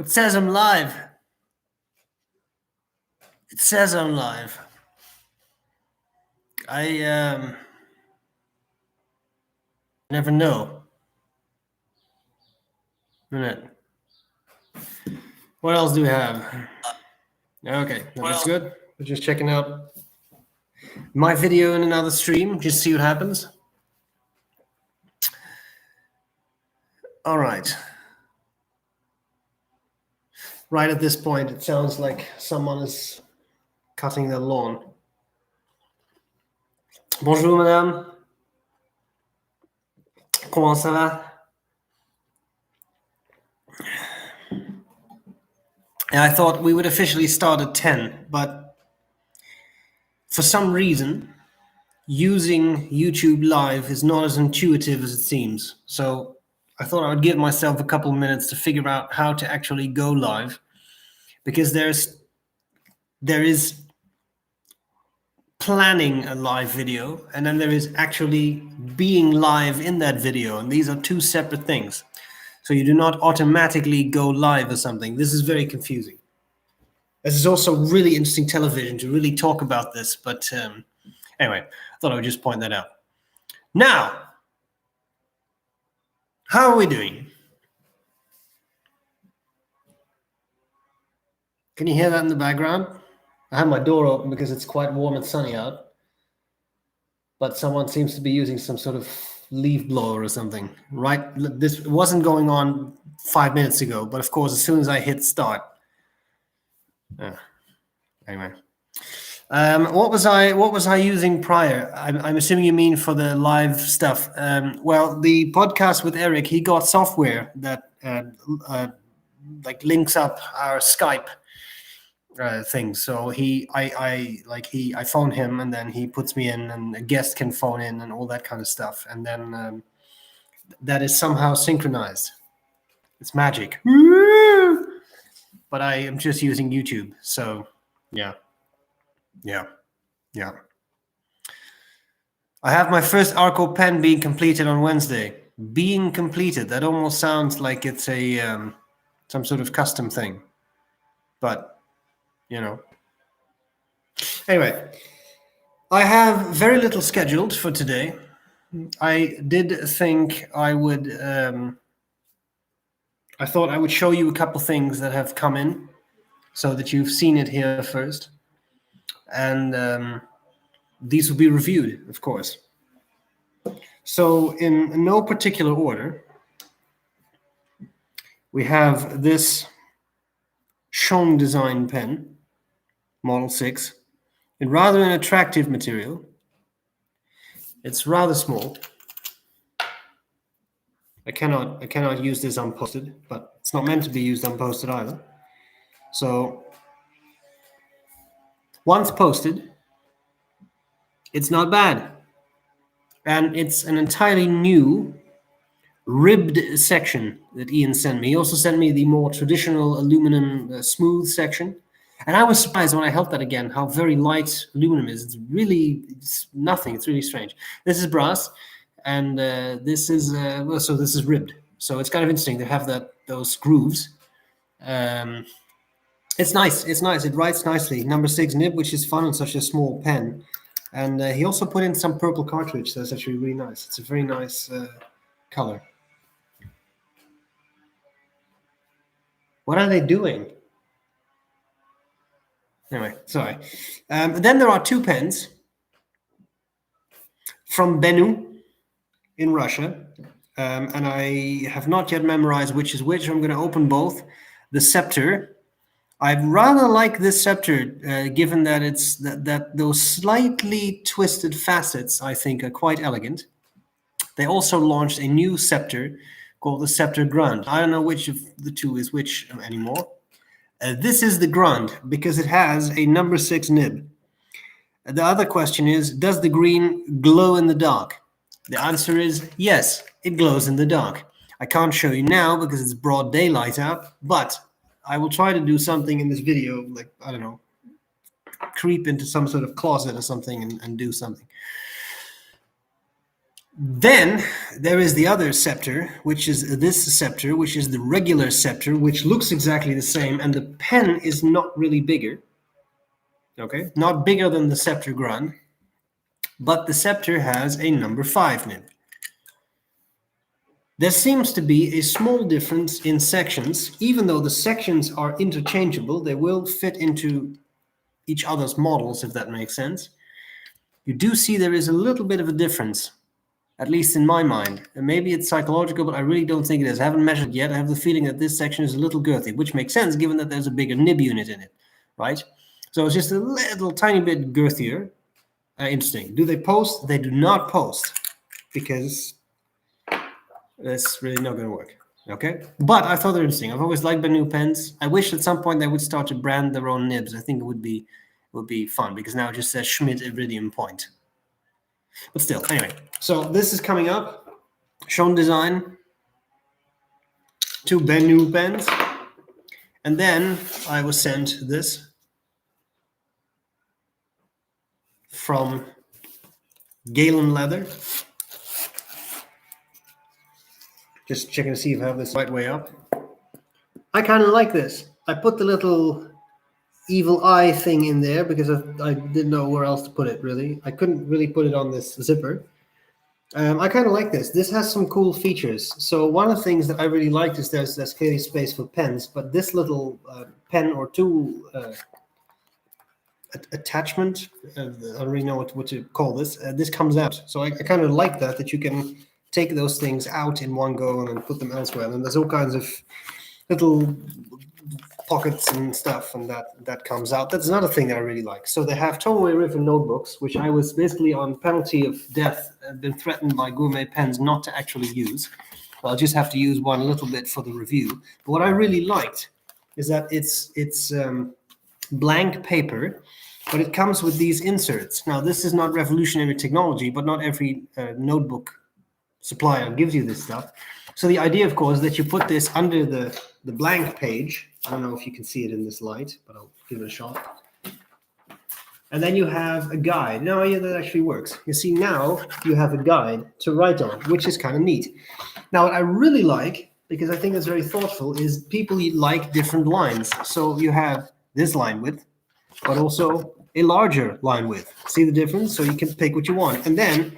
It says I'm live. It says I'm live. I never know. Minute. What else do we have? Okay, that's good. We're just checking out my video in another stream, just see what happens. All right. Right at this point, it sounds like someone is cutting their lawn. Bonjour, madame. Comment ça va? And I thought we would officially start at 10, but for some reason, using YouTube Live is not as intuitive as it seems. So I thought I would give myself a couple minutes to figure out how to actually go live, because there is planning a live video, and then there is actually being live in that video, and these are two separate things. So you do not automatically go live or something. This is very confusing. This is also really interesting television to really talk about this, but anyway, I thought I would just point that out. Now, how are we doing? Can you hear that in the background? I have my door open because it's quite warm and sunny out, but someone seems to be using some sort of leaf blower or something. Right, this wasn't going on 5 minutes ago, but of course, as soon as I hit start. Anyway, what was I using prior? I'm assuming you mean for the live stuff. Well, the podcast with Eric, he got software that like links up our Skype thing. So I phone him, and then he puts me in, and a guest can phone in, and all that kind of stuff, and then that is somehow synchronized. It's magic. But I am just using YouTube, so yeah. I have my first Arco pen being completed on Wednesday. Being completed, that almost sounds like it's a some sort of custom thing, but you know. Anyway, I have very little scheduled for today. I did think I would I thought I would show you a couple things that have come in so that you've seen it here first. And these will be reviewed, of course. So in no particular order, we have this Schoen design pen, Model 6, in rather an attractive material. It's rather small. I cannot use this unposted, but it's not meant to be used unposted either. So once posted, it's not bad. And it's an entirely new ribbed section that Ian sent me. He also sent me the more traditional aluminum smooth section. And I was surprised when I held that again, how very light aluminum is. It's nothing. It's really strange. This is brass. And this is so this is ribbed, so it's kind of interesting to have those grooves. It's nice. It writes nicely. Number 6 nib, which is fun on such a small pen. And he also put in some purple cartridge. That's actually really nice. It's a very nice color. What are they doing? Anyway, sorry. Then there are 2 pens from Benu in Russia, and I have not yet memorized which is which. I'm going to open both. The Scepter. I rather like this Scepter, given that it's that those slightly twisted facets, I think, are quite elegant. They also launched a new Scepter called the Scepter Grand. I don't know which of the two is which anymore. This is the Grand because it has a number 6 nib. The other question is, does the green glow in the dark? The answer is yes, it glows in the dark. I can't show you now because it's broad daylight out, but I will try to do something in this video, like, I don't know, creep into some sort of closet or something and do something. Then there is the other scepter, which is this scepter, which is the regular scepter, which looks exactly the same, and the pen is not really bigger. Okay, not bigger than the Scepter Grand, but the scepter has a number 5 nib. There seems to be a small difference in sections. Even though the sections are interchangeable, they will fit into each other's models, if that makes sense. You do see there is a little bit of a difference, at least in my mind. And maybe it's psychological, but I really don't think it is. I haven't measured yet. I have the feeling that this section is a little girthy, which makes sense given that there's a bigger nib unit in it, right? So it's just a little tiny bit girthier. Interesting. Do they post? They do not post, because that's really not going to work. Okay, but I thought they're interesting. I've always liked Benu pens. I wish at some point they would start to brand their own nibs. I think it would be fun, because now it just says Schmidt Iridium Point. But still, anyway. So this is coming up. Shown design. 2 Benu pens, and then I was sent this from Galen leather. Just checking to see if I have this right way up. I kind of like this. I put the little evil eye thing in there because I didn't know where else to put it, really. I couldn't really put it on this zipper. I kind of like this. This has some cool features. So one of the things that I really liked is there's clearly space for pens, but this little pen or tool attachment, I don't really know what to call this. This comes out. So I kind of like that you can take those things out in one go and then put them elsewhere. And there's all kinds of little pockets and stuff, and that comes out. That's another thing that I really like. So they have Tomoe River notebooks, which I was basically on penalty of death, been threatened by Gourmet Pens not to actually use. I'll just have to use one a little bit for the review. But what I really liked is that it's blank paper, but it comes with these inserts. Now, this is not revolutionary technology, but not every notebook supplier gives you this stuff. So the idea, of course, is that you put this under the blank page. I don't know if you can see it in this light, but I'll give it a shot. And then you have a guide. Now, yeah, that actually works. You see, now you have a guide to write on, which is kind of neat. Now, what I really like, because I think it's very thoughtful, is people like different lines. So you have this line width, but also a larger line width. See the difference? So you can pick what you want. And then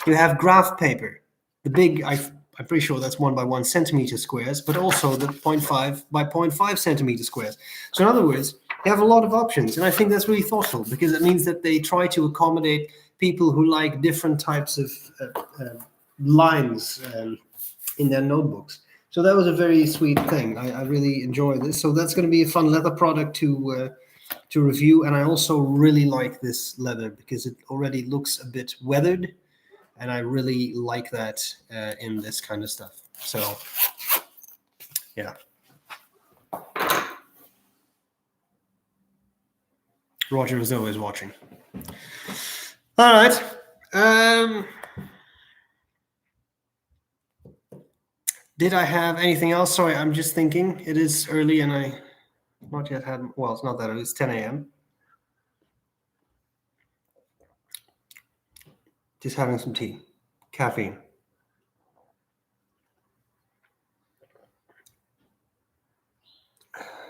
you have graph paper. The big, I'm pretty sure that's 1 by 1 centimeter squares, but also the 0.5 by 0.5 centimeter squares. So in other words, you have a lot of options. And I think that's really thoughtful, because it means that they try to accommodate people who like different types of lines in their notebooks. So that was a very sweet thing. I really enjoy this. So that's going to be a fun leather product to review. And I also really like this leather because it already looks a bit weathered. And I really like that in this kind of stuff. So, yeah. Roger is always watching. All right. Did I have anything else? Sorry, I'm just thinking. It is early and I not yet had, well, it's not that early. It's 10 a.m. Just having some tea. Caffeine.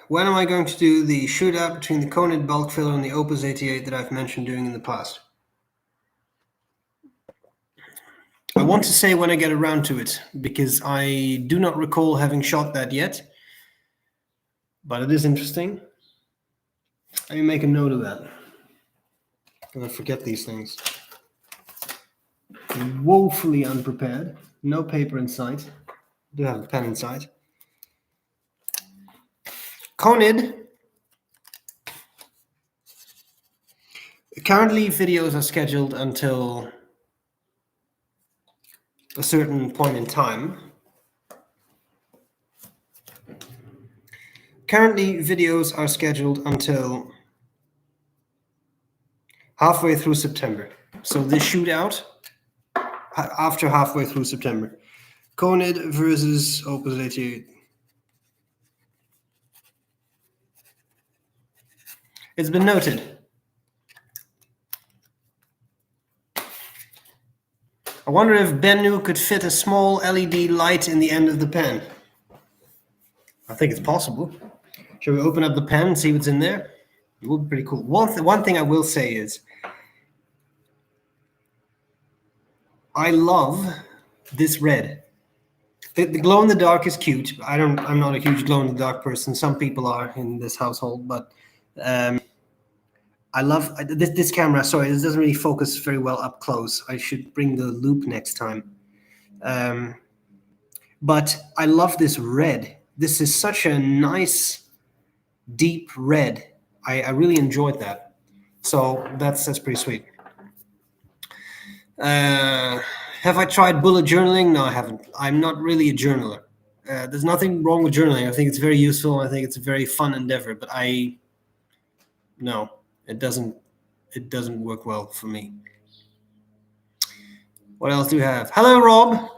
When am I going to do the shootout between the Conid bulk filler and the Opus 88 that I've mentioned doing in the past? I want to say when I get around to it, because I do not recall having shot that yet. But it is interesting. I make a note of that. I'm going to forget these things. I'm woefully unprepared. No paper in sight. I do have a pen in sight. Conid. Currently, videos are scheduled until a certain point in time. Currently, videos are scheduled until halfway through September. So this shootout, after halfway through September. Conid versus Opus 88. It's been noted. I wonder if Bennu could fit a small LED light in the end of the pen. I think it's possible. Shall we open up the pen and see what's in there? It would be pretty cool. One thing I will say is, I love this red. The glow in the dark is cute. I'm not a huge glow in the dark person. Some people are in this household, but I love this camera. Sorry, this doesn't really focus very well up close. I should bring the loop next time. But I love this red. This is such a nice, deep red. I really enjoyed that. So that's pretty sweet. Have I tried bullet journaling? No, I haven't. I'm not really a journaler. There's nothing wrong with journaling. I think it's very useful. I think it's a very fun endeavor. But no, it doesn't work well for me. What else do we have? Hello, Rob.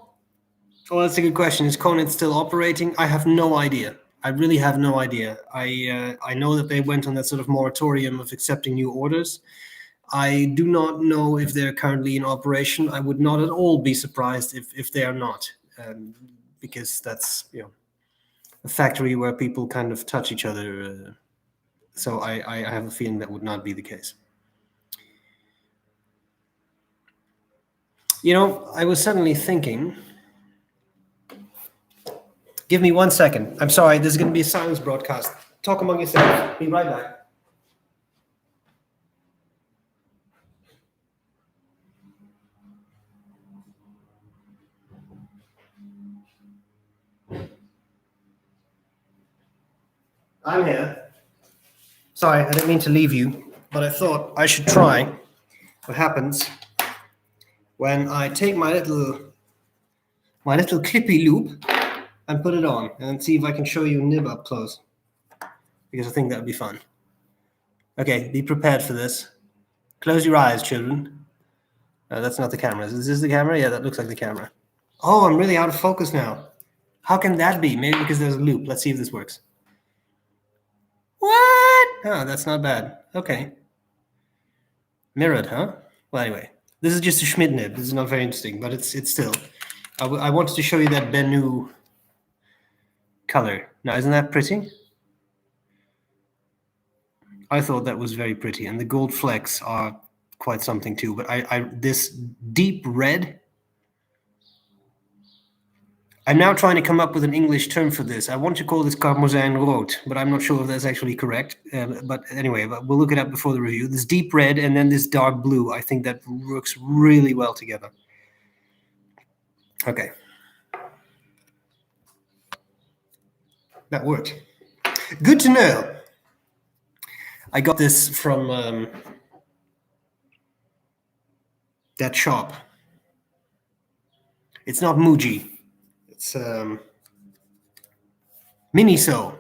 Oh, that's a good question. Is Conant still operating? I have no idea. I really have no idea. I know that they went on that sort of moratorium of accepting new orders. I do not know if they're currently in operation. I would not at all be surprised if they are not, because that's a factory where people kind of touch each other. So I have a feeling that would not be the case. I was suddenly thinking. Give me 1 second. I'm sorry, this is going to be a silence broadcast. Talk among yourselves. Be right back. I'm here. Sorry, I didn't mean to leave you, but I thought I should try what happens when I take my little clippy loop and put it on and see if I can show you a nib up close, because I think that would be fun. Okay, be prepared for this. Close your eyes, children. That's not the camera. Is this the camera? Yeah, that looks like the camera. Oh, I'm really out of focus now. How can that be? Maybe because there's a loop. Let's see if this works. What? Oh, that's not bad. Okay. Mirrored, huh? Well, anyway, this is just a Schmidt nib. This is not very interesting, but it's still. I wanted to show you that Bennu color. Now, isn't that pretty? I thought that was very pretty, and the gold flecks are quite something too. But this deep red. I'm now trying to come up with an English term for this. I want to call this Karmozijn rood, but I'm not sure if that's actually correct. But anyway, we'll look it up before the review. This deep red and then this dark blue, I think that works really well together. Okay. That worked. Good to know. I got this from that shop. It's not Muji. It's Miniso.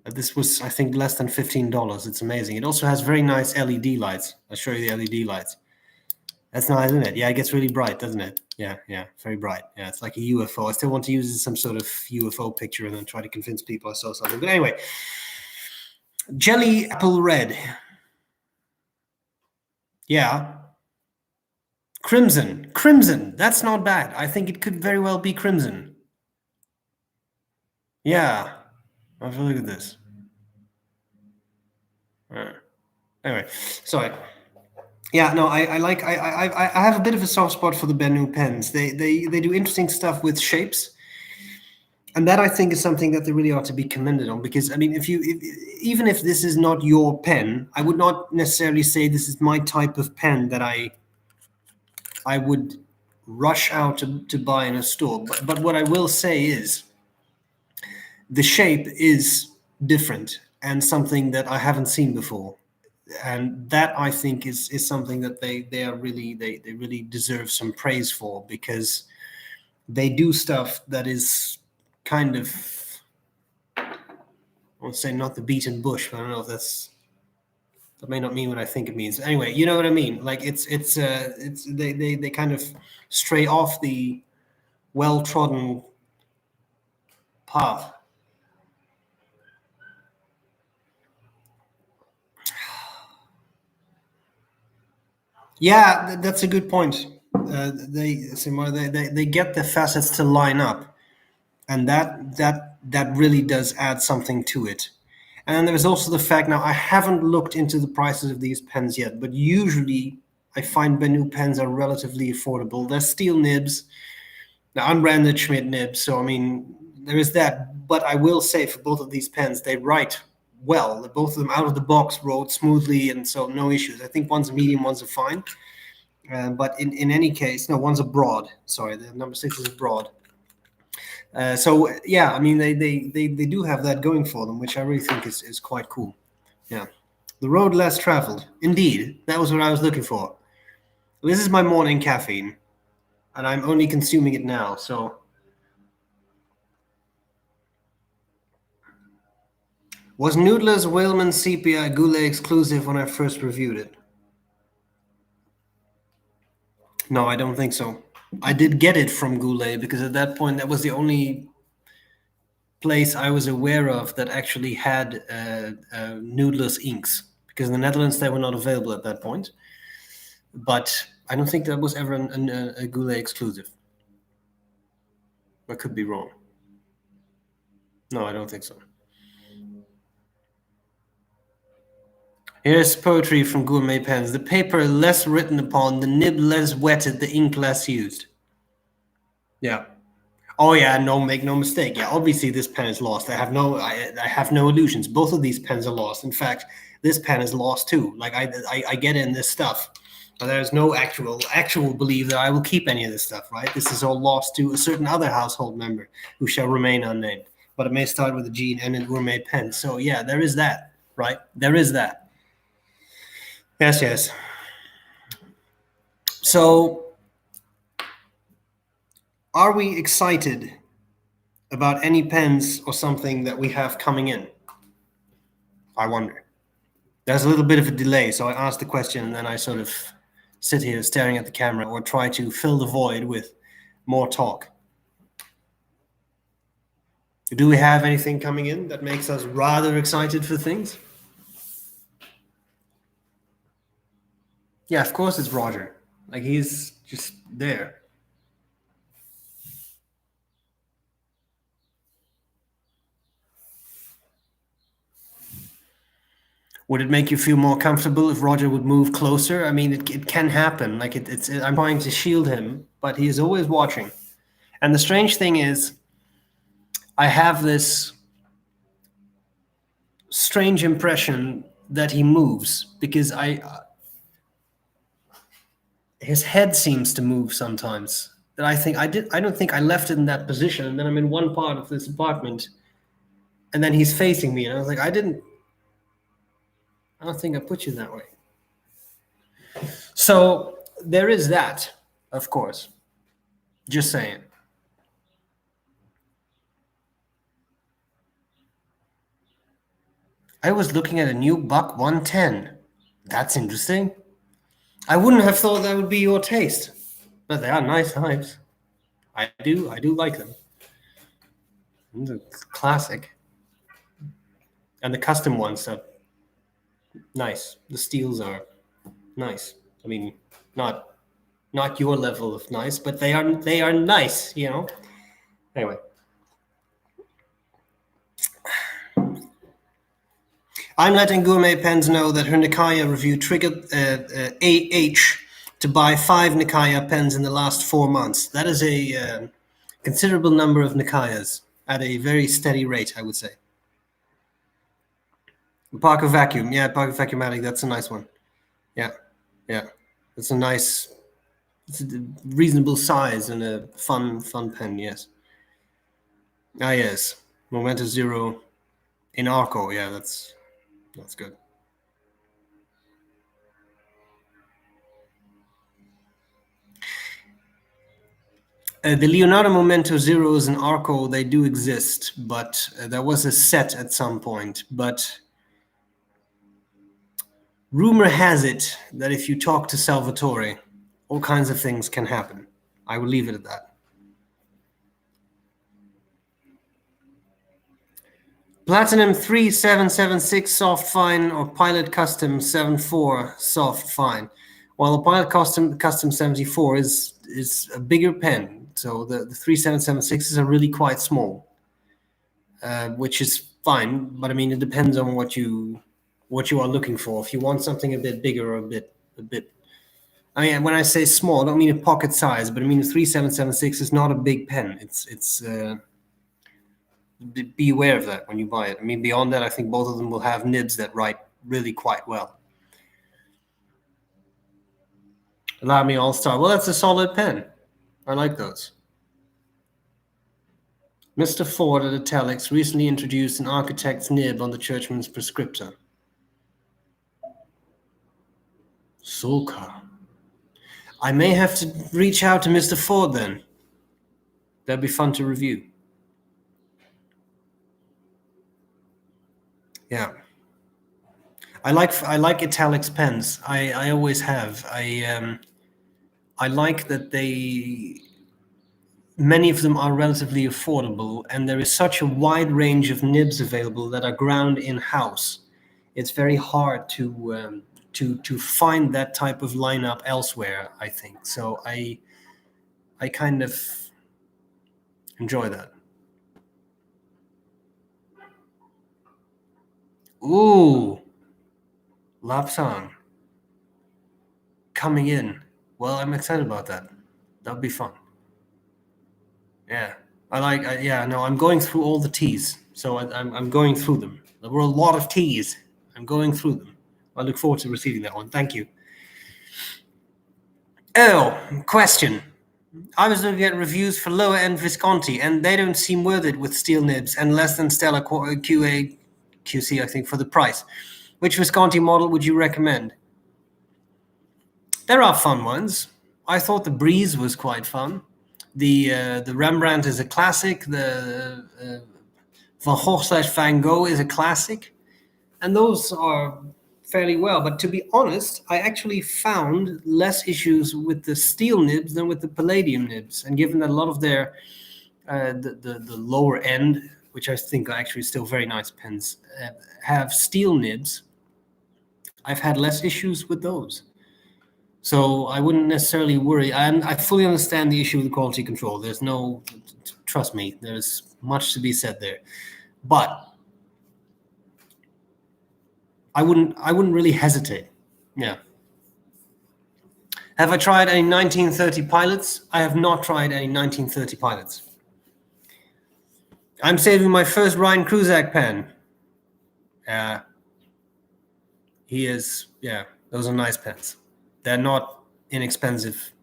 This was, I think, less than $15. It's amazing. It also has very nice LED lights. I'll show you the LED lights. That's nice, isn't it? Yeah, it gets really bright, doesn't it? Yeah, very bright. Yeah, it's like a UFO. I still want to use it as some sort of UFO picture and then try to convince people I saw something. But anyway, Jelly Apple Red. Yeah. Crimson. That's not bad. I think it could very well be crimson. Yeah. Have a look at this. Anyway, sorry. Yeah, no, I have a bit of a soft spot for the Bennu pens. They do interesting stuff with shapes, and that I think is something that they really ought to be commended on. Because I mean, even if this is not your pen, I would not necessarily say this is my type of pen that I would rush out to buy in a store. But what I will say is, the shape is different and something that I haven't seen before. And that I think is something that they really deserve some praise for, because they do stuff that is kind of, I won't say not the beaten bush, but I don't know if that may not mean what I think it means. Anyway, you know what I mean? Like it's they kind of stray off the well-trodden path. Yeah, that's a good point. they get the facets to line up, and that really does add something to it. And then there's also the fact, now I haven't looked into the prices of these pens yet, but usually I find Benu pens are relatively affordable. They're steel nibs, they're unbranded Schmidt nibs, so I mean there is that. But I will say for both of these pens, they write well. Both of them out of the box wrote smoothly, and so no issues. I think one's a medium, one's a fine. But in any case, no, one's a broad. Sorry, the number 6 is a broad. So yeah, I mean they do have that going for them, which I really think is quite cool. Yeah, the road less traveled. Indeed, that was what I was looking for. This is my morning caffeine, and I'm only consuming it now. So was Noodler's Whaleman Sepia a Goulet exclusive when I first reviewed it? No, I don't think so. I did get it from Goulet because at that point that was the only place I was aware of that actually had Noodler's inks, because in the Netherlands they were not available at that point. But I don't think that was ever a Goulet exclusive. I could be wrong. No, I don't think so. Here's poetry from Gourmet Pens. The paper less written upon, the nib less wetted, the ink less used. Yeah. Oh yeah, no, make no mistake. Yeah, obviously this pen is lost. I have no illusions. Both of these pens are lost. In fact, this pen is lost too. Like I get in this stuff, but there's no actual belief that I will keep any of this stuff. Right? This is all lost to a certain other household member who shall remain unnamed. But it may start with a G and end in Gourmet Pen. So yeah, there is that. Right? There is that. Yes. So, are we excited about any pens or something that we have coming in? I wonder. There's a little bit of a delay, so I ask the question and then I sort of sit here staring at the camera or try to fill the void with more talk. Do we have anything coming in that makes us rather excited for things? Yeah, of course it's Roger. Like, he's just there. Would it make you feel more comfortable if Roger would move closer? I mean, it can happen. Like I'm trying to shield him, but he is always watching. And the strange thing is, I have this strange impression that he moves because his head seems to move sometimes. That I don't think I left it in that position, and then I'm in one part of this apartment, and then he's facing me, and I was like, I don't think I put you that way. So there is that, of course. Just saying. I was looking at a new Buck 110. That's interesting. I wouldn't have thought that would be your taste, but they are nice knives. I do like them. They're classic. And the custom ones are nice. The steels are nice. I mean, not your level of nice, but they are nice, you know. Anyway. I'm letting Gourmet Pens know that her Nikaya review triggered AH to buy 5 Nikaya pens in the last 4 months. That is a considerable number of Nikayas at a very steady rate, I would say. Parker Vacuum. Yeah, Parker Vacuumatic. That's a nice one. Yeah. It's a reasonable size and a fun pen, yes. Ah, yes. Momento Zero in Arco. Yeah, that's good. The Leonardo Momento Zeros and Arco, they do exist, but there was a set at some point. But rumor has it that if you talk to Salvatore, all kinds of things can happen. I will leave it at that. Platinum 3776 soft fine or Pilot Custom 74 soft fine. While the Pilot Custom 74 is a bigger pen. So the 3776s are really quite small, which is fine. But I mean, it depends on what you are looking for. If you want something a bit bigger or a bit. I mean, when I say small, I don't mean a pocket size, but I mean the 3776 is not a big pen. It's be aware of that when you buy it. I mean, beyond that, I think both of them will have nibs that write really quite well. Lamy All-Star. Well, that's a solid pen. I like those. Mr. Ford at Italics recently introduced an architect's nib on the Churchman's Prescriptor. Sulka. I may have to reach out to Mr. Ford then. That'd be fun to review. Yeah. I like Italics pens. I always have. I like that many of them are relatively affordable, and there is such a wide range of nibs available that are ground in-house. It's very hard to find that type of lineup elsewhere, I think. So I kind of enjoy that. Ooh, Lapsang coming in. Well, I'm excited about that. That'll be fun. Yeah, I'm going through all the T's. So I'm going through them. There were a lot of T's. I'm going through them. I look forward to receiving that one. Thank you. Oh, question. I was looking at reviews for lower end Visconti, and they don't seem worth it with steel nibs and less than stellar QA, QC, I think, for the price. Which Visconti model would you recommend? There are fun ones. I thought the Breeze was quite fun. The Rembrandt is a classic. The Van Gogh / Van Gogh is a classic. And those are fairly well. But to be honest, I actually found less issues with the steel nibs than with the palladium nibs. And given that a lot of their the lower end, which I think are actually still very nice pens, have steel nibs, I've had less issues with those. So I wouldn't necessarily worry. And I fully understand the issue with the quality control. There's no, trust me, there's much to be said there. But I wouldn't really hesitate. Yeah. Have I tried any 1930 pilots? I have not tried any 1930 pilots. I'm saving my first Ryan Kruzak pen. He is, yeah, those are nice pens. They're not inexpensive,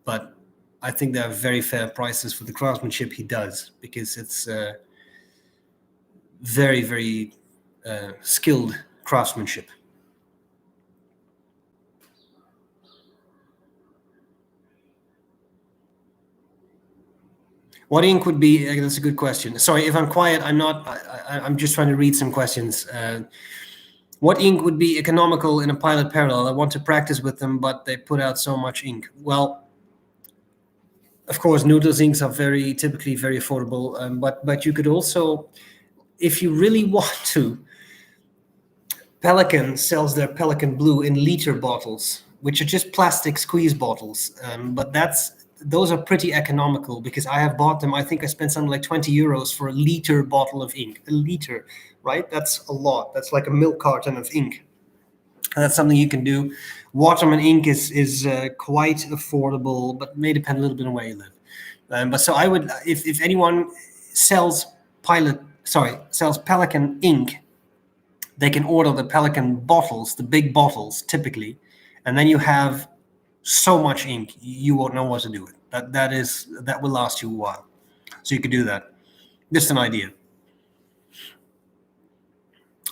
but I think they're very fair prices for the craftsmanship he does, because it's very, very skilled craftsmanship. What ink would be? That's a good question. Sorry, if I'm quiet, I'm not. I'm just trying to read some questions. What ink would be economical in a Pilot Parallel? I want to practice with them, but they put out so much ink. Well, of course, Noodles inks are typically very affordable, but you could also, if you really want to, Pelikan sells their Pelikan Blue in liter bottles, which are just plastic squeeze bottles. But those are pretty economical, because I have bought them. I think I spent something like 20 euros for a liter bottle of ink. A liter, right? That's a lot. That's like a milk carton of ink. And that's something you can do. Waterman ink is quite affordable, but may depend a little bit on where you live. But so I would, if anyone sells Pelikan ink, they can order the Pelikan bottles, the big bottles typically, and then you have so much ink you won't know what to do with. That will last you a while. So you could do that. Just an idea.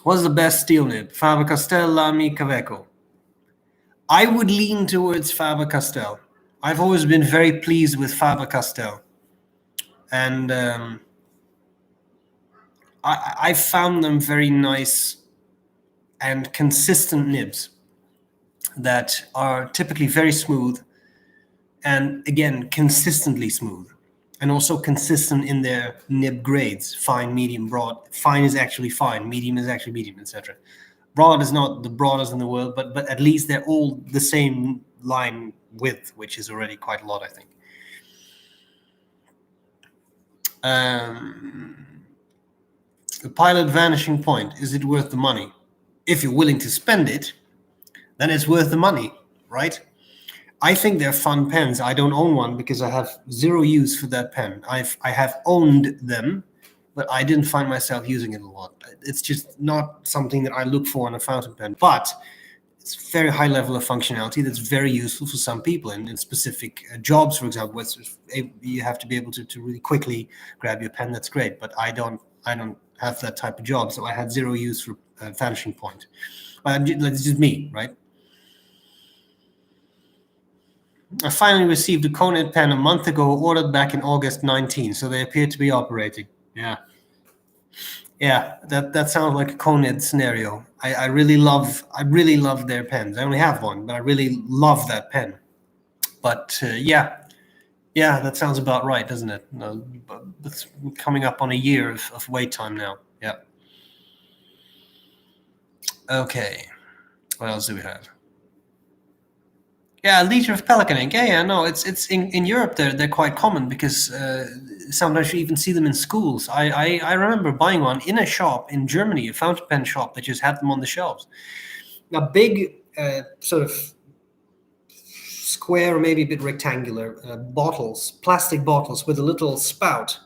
What's the best steel nib? Faber-Castell, Lamy, Kaweco. I would lean towards Faber-Castell. I've always been very pleased with Faber-Castell. And I found them very nice and consistent nibs that are typically very smooth, and again, consistently smooth, and also consistent in their nib grades: fine, medium, broad. Fine is actually fine, medium is actually medium, etc. Broad is not the broadest in the world, but at least they're all the same line width, which is already quite a lot, I think. The Pilot Vanishing Point, is it worth the money? If you're willing to spend it, then it's worth the money, right? I think they're fun pens. I don't own one because I have zero use for that pen. I have owned them, but I didn't find myself using it a lot. It's just not something that I look for in a fountain pen. But it's a very high level of functionality that's very useful for some people in specific jobs, for example, where you have to be able to really quickly grab your pen. That's great, but I don't have that type of job, so I had zero use for Vanishing Point. It's just me, right? I finally received a Conid pen a month ago, ordered back in August 19, so they appear to be operating. Yeah, that sounds like a Conid scenario. I really love their pens. I only have one, but I really love that pen. But yeah, that sounds about right, doesn't it? No, it's coming up on a year of wait time now. Yeah. Okay. What else do we have? Yeah, a liter of Pelican ink. Yeah, no, it's in Europe. They're quite common because sometimes you even see them in schools. I remember buying one in a shop in Germany, a fountain pen shop that just had them on the shelves. Now, big sort of square or maybe a bit rectangular bottles, plastic bottles with a little spout,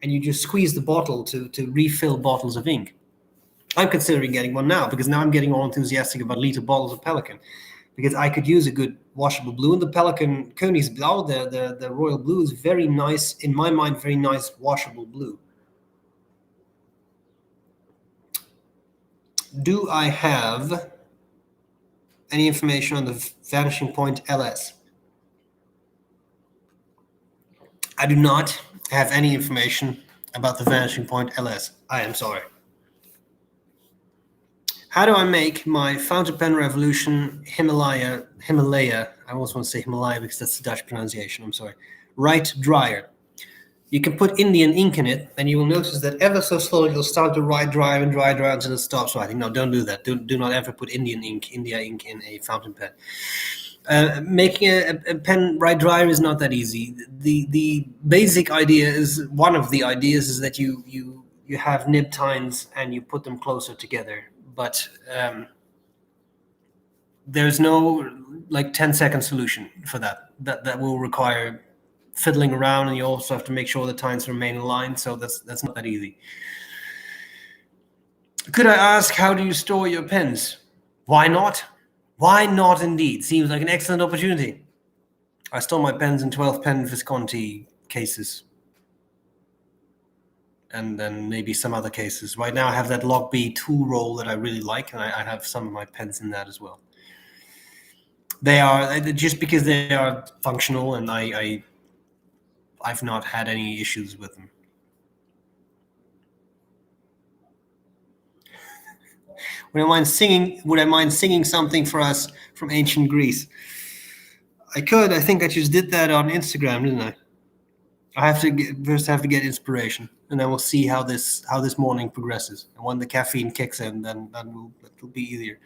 and you just squeeze the bottle to refill bottles of ink. I'm considering getting one now because now I'm getting all enthusiastic about liter bottles of Pelican, because I could use a good washable blue. And the Pelican Königsblau, the royal blue, is very nice, in my mind, very nice washable blue. Do I have any information on the Vanishing Point LS? I do not have any information about the Vanishing Point LS. I am sorry. How do I make my fountain pen revolution Himalaya, I almost want to say Himalaya because that's the Dutch pronunciation, I'm sorry, right dryer? You can put Indian ink in it, and you will notice that ever so slowly it'll start to dry until it stops writing. No, don't do that. Do not ever put India ink in a fountain pen. Making a pen right dryer is not that easy. The basic idea is, one of the ideas is that you have nib tines and you put them closer together. But there's no like 10-second solution for that. That will require fiddling around, and you also have to make sure the tines remain in line. So that's not that easy. Could I ask, how do you store your pens? Why not? Why not indeed? Seems like an excellent opportunity. I store my pens in 12 pen Visconti cases. And then maybe some other cases. Right now I have that Log B tool roll that I really like, and I have some of my pens in that as well. They are, just because they are functional, and I've not had any issues with them. Would I mind singing something for us from ancient Greece? I could. I think I just did that on Instagram, didn't I? I have to get inspiration, and then we'll see how this morning progresses. And when the caffeine kicks in, then it'll be easier.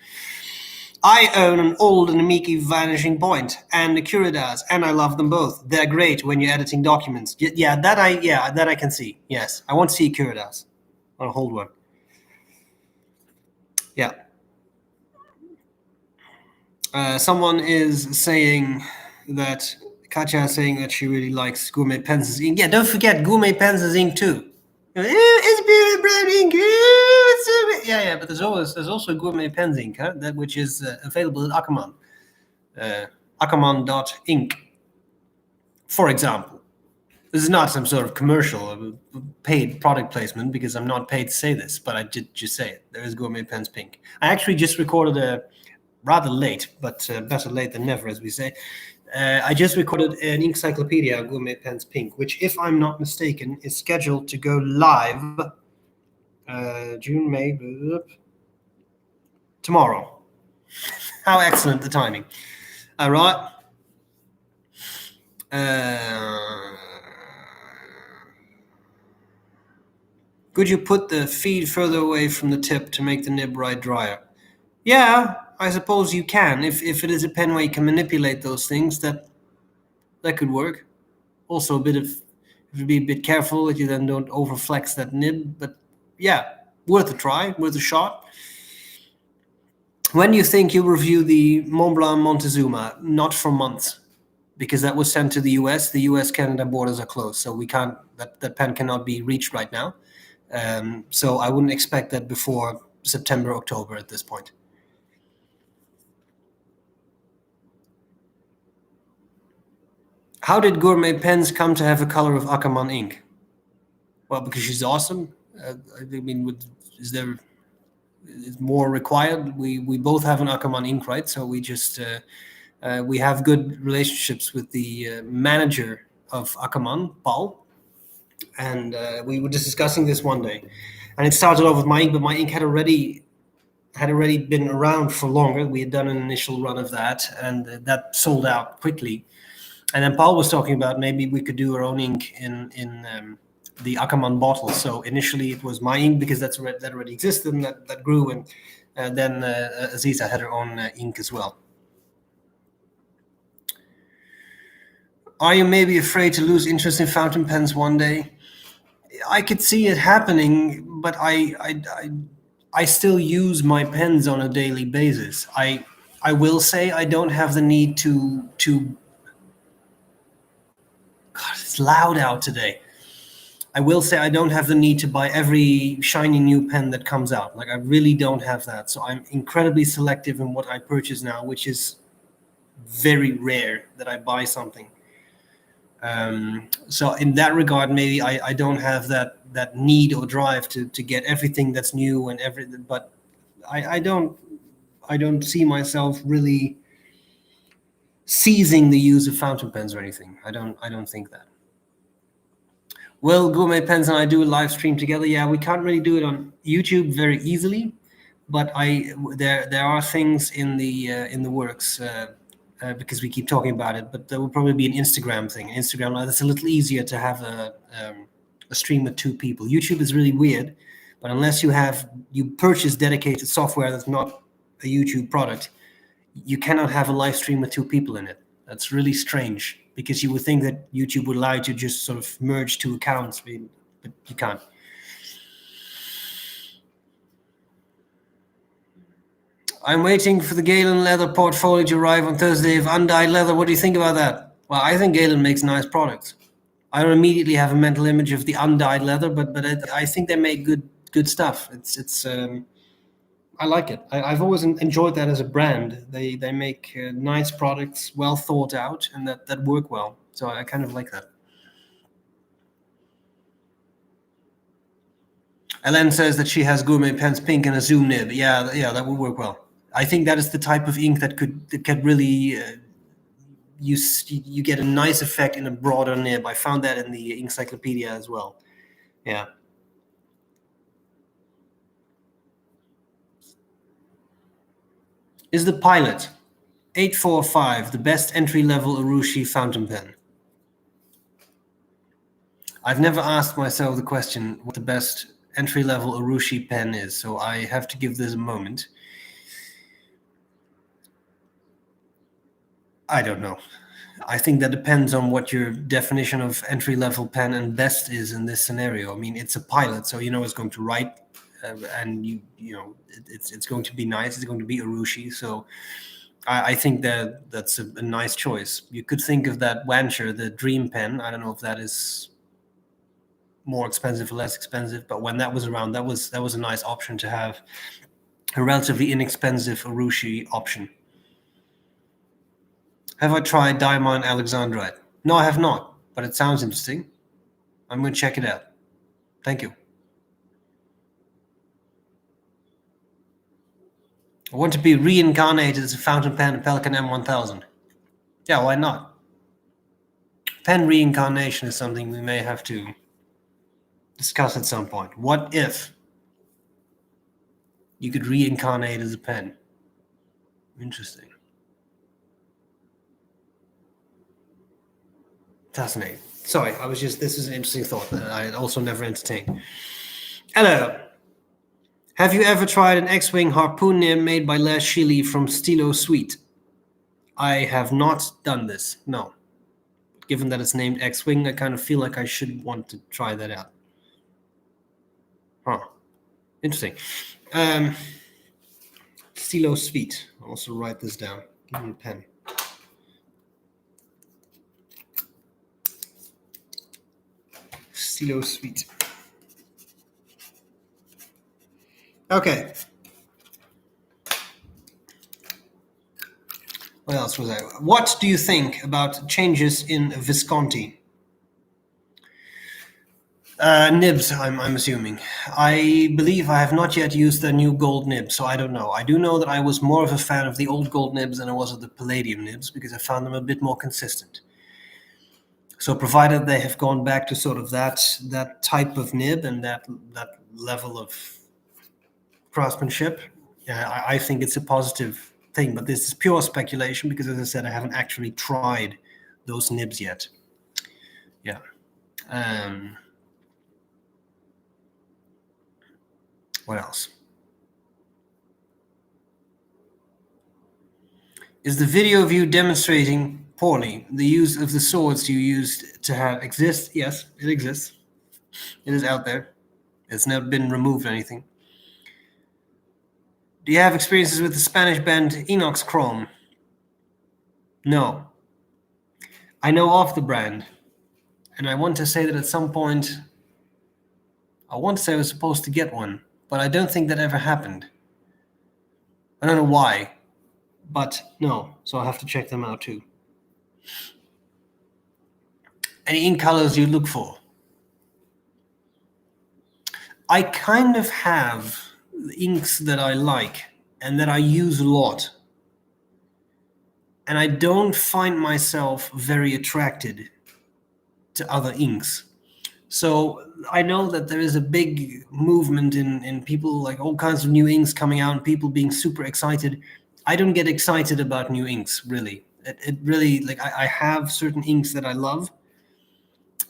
I own an old Namiki Vanishing Point and a Curidas, and I love them both. They're great when you're editing documents. Yeah, that I can see. Yes, I want to see a Curidas. I want to hold one. Yeah. Someone is saying that Katja is saying that she really likes Gourmet Pens' ink. Yeah, don't forget Gourmet Pens' ink too. SBREBROWN ink. Yeah, but there's also Gourmet Pens ink, which is available at Ackerman. Ackerman.ink, for example. This is not some sort of commercial, paid product placement, because I'm not paid to say this, but I did just say it. There is Gourmet Pens Pink. I actually just recorded a rather late, but better late than never, as we say. I just recorded an encyclopedia, Gourmet Pens Pink, which, if I'm not mistaken, is scheduled to go live June, May, tomorrow. How excellent the timing. All right. Could you put the feed further away from the tip to make the nib right drier? Yeah, I suppose you can. If it is a pen where you can manipulate those things, that could work. Also, a bit of you have to be a bit careful that you then don't overflex that nib. But yeah, worth a try, worth a shot. When do you think you'll review the Mont Blanc Montezuma? Not for months, because that was sent to the US. The US Canada borders are closed, so we can't. That pen cannot be reached right now. So I wouldn't expect that before September, October at this point. How did Gourmet Pens come to have a color of Ackerman ink? Well, because she's awesome. I mean, is there is more required? We both have an Ackerman ink, right? So we have good relationships with the manager of Ackerman, Paul, and we were just discussing this one day. And it started off with my ink, but my ink had already been around for longer. We had done an initial run of that, and that sold out quickly. And then Paul was talking about maybe we could do our own ink in the Ackerman bottle. So initially it was my ink because that already existed and that grew, and then Aziza had her own ink as well. Are you maybe afraid to lose interest in fountain pens one day? I could see it happening, but I still use my pens on a daily basis. I will say I don't have the need to. God, it's loud out today. I will say I don't have the need to buy every shiny new pen that comes out. Like I really don't have that. So I'm incredibly selective in what I purchase now, which is very rare that I buy something. So in that regard, maybe I don't have that need or drive to get everything that's new and everything. But I don't see myself really seizing the use of fountain pens or anything. I don't think that. Will Gourmet Pens and I do a live stream together? Yeah, we can't really do it on YouTube very easily, but there are things in the works because we keep talking about it. But there will probably be an Instagram thing. Instagram, that's a little easier to have a stream with two people. YouTube is really weird, but unless you purchase dedicated software that's not a YouTube product, you cannot have a live stream with two people in it. That's really strange because you would think that YouTube would allow you to just sort of merge two accounts, but you can't. I'm waiting for the Galen leather portfolio to arrive on Thursday of undyed leather. What do you think about that? Well, I think Galen makes nice products. I don't immediately have a mental image of the undyed leather, but I think they make good stuff. It's I like it. I've always enjoyed that as a brand. They make nice products, well thought out, and that work well. So I kind of like that. Ellen says that she has Gourmet Pens Pink and a zoom nib. Yeah, that would work well. I think that is the type of ink that could really you get a nice effect in a broader nib. I found that in the encyclopedia as well. Yeah. Is the Pilot 845 the best entry-level Urushi fountain pen? I've never asked myself the question what the best entry-level Urushi pen is, so I have to give this a moment. I don't know. I think that depends on what your definition of entry-level pen and best is in this scenario. I mean, it's a Pilot, so it's going to write, and it's going to be nice. It's going to be Urushi, so I think that's a nice choice. You could think of that Wancher, the Dream Pen. I don't know if that is more expensive or less expensive, but when that was around, that was a nice option to have a relatively inexpensive Urushi option. Have I tried Diamond Alexandrite? No, I have not, but it sounds interesting. I'm going to check it out. Thank you. I want to be reincarnated as a fountain pen Pelican M1000. Yeah, why not? Pen reincarnation is something we may have to discuss at some point. What if you could reincarnate as a pen? Interesting. Fascinating. Sorry, this is an interesting thought that I also never entertained. Hello. Have you ever tried an X-Wing harpoon nib made by Les Sheely from Stilo Sweet? I have not done this, no. Given that it's named X-Wing, I kind of feel like I should want to try that out. Huh. Interesting. Stilo Sweet. I'll also write this down. Give me a pen. Stilo Sweet. Okay. What else was I? What do you think about changes in Visconti? Nibs, I'm assuming. I believe I have not yet used the new gold nib, so I don't know. I do know that I was more of a fan of the old gold nibs than I was of the palladium nibs because I found them a bit more consistent. So provided they have gone back to sort of that type of nib and that level of craftsmanship, I think it's a positive thing. But this is pure speculation because, as I said, I haven't actually tried those nibs yet. Yeah. What else? Is the video of you demonstrating poorly the use of the swords you used to have exist? Yes, it exists. It is out there. It's never been removed or anything. Do you have experiences with the Spanish band Inox Chrome? No. I know of the brand, and I want to say that at some point, I want to say I was supposed to get one, but I don't think that ever happened. I don't know why, but no, so I'll have to check them out too. Any ink colors you look for? I kind of have inks that I like and that I use a lot. And I don't find myself very attracted to other inks. So I know that there is a big movement in people, like all kinds of new inks coming out and people being super excited. I don't get excited about new inks, really. It really, like, I have certain inks that I love,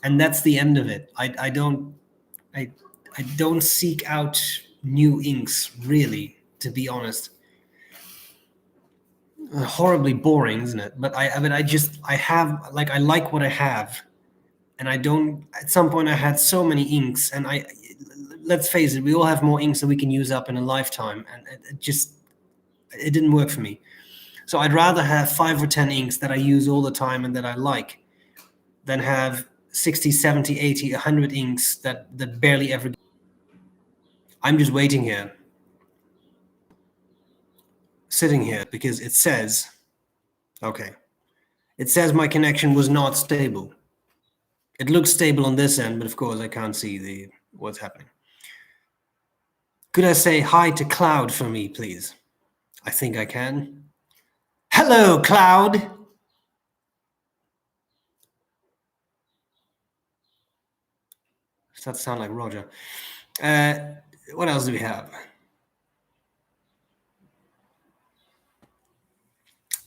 and that's the end of it. I don't seek out new inks, really, to be honest. Horribly boring, isn't it? But I like what I have, and I don't. At some point, I had so many inks, and let's face it, we all have more inks than we can use up in a lifetime, and it didn't work for me. So I'd rather have 5 or 10 inks that I use all the time and that I like, than have 60, 70, 80, 100 inks that barely ever. I'm just waiting here, sitting here, because it says, okay, it says my connection was not stable. It looks stable on this end, but of course I can't see what's happening. Could I say hi to Cloud for me, please? I think I can. Hello, Cloud. Does that sound like Roger? What else do we have?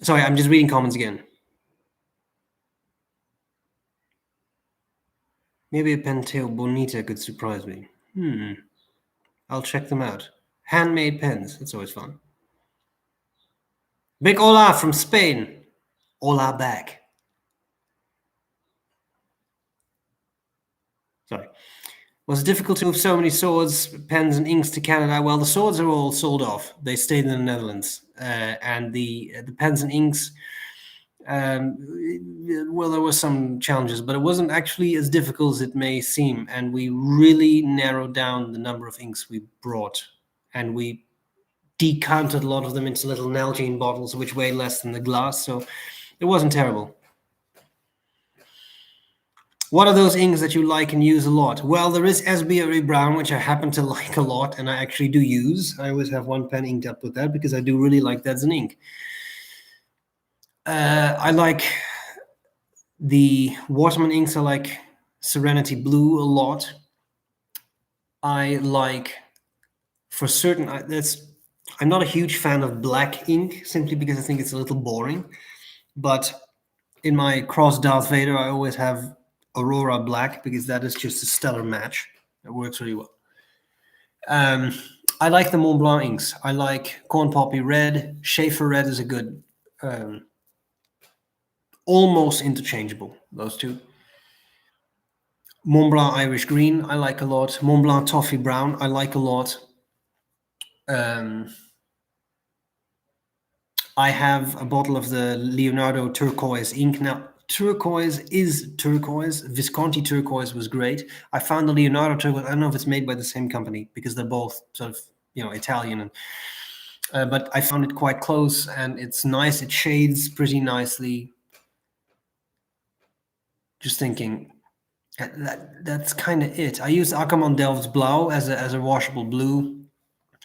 Sorry, I'm just reading comments again. Maybe a Penteo Bonita could surprise me. I'll check them out. Handmade pens. That's always fun. Big Hola from Spain. Hola back. Sorry. Was it difficult to move so many swords, pens, and inks to Canada? Well, the swords are all sold off. They stayed in the Netherlands. And the pens and inks, well, there were some challenges, but it wasn't actually as difficult as it may seem. And we really narrowed down the number of inks we brought. And we decanted a lot of them into little Nalgene bottles, which weigh less than the glass. So it wasn't terrible. What are those inks that you like and use a lot? Well, there is SBREBROWN, which I happen to like a lot, and I actually do use. I always have one pen inked up with that because I do really like that as an ink. I like the Waterman inks. I like Serenity Blue a lot. I like, for certain, I'm not a huge fan of black ink, simply because I think it's a little boring. But in my Cross Darth Vader, I always have Aurora Black because that is just a stellar match. It works really well. I like the Mont Blanc inks. I like Corn Poppy Red. Schaefer Red is a good, almost interchangeable, those two. Mont Blanc Irish Green, I like a lot. Mont Blanc Toffee Brown, I like a lot. I have a bottle of the Leonardo turquoise ink. Now, turquoise is turquoise. Visconti turquoise was great. I found the Leonardo turquoise. I don't know if it's made by the same company because they're both sort of, Italian. And but I found it quite close, and it's nice. It shades pretty nicely. Just thinking, that's kind of it. I use Ackermann Delft's Blau as a washable blue.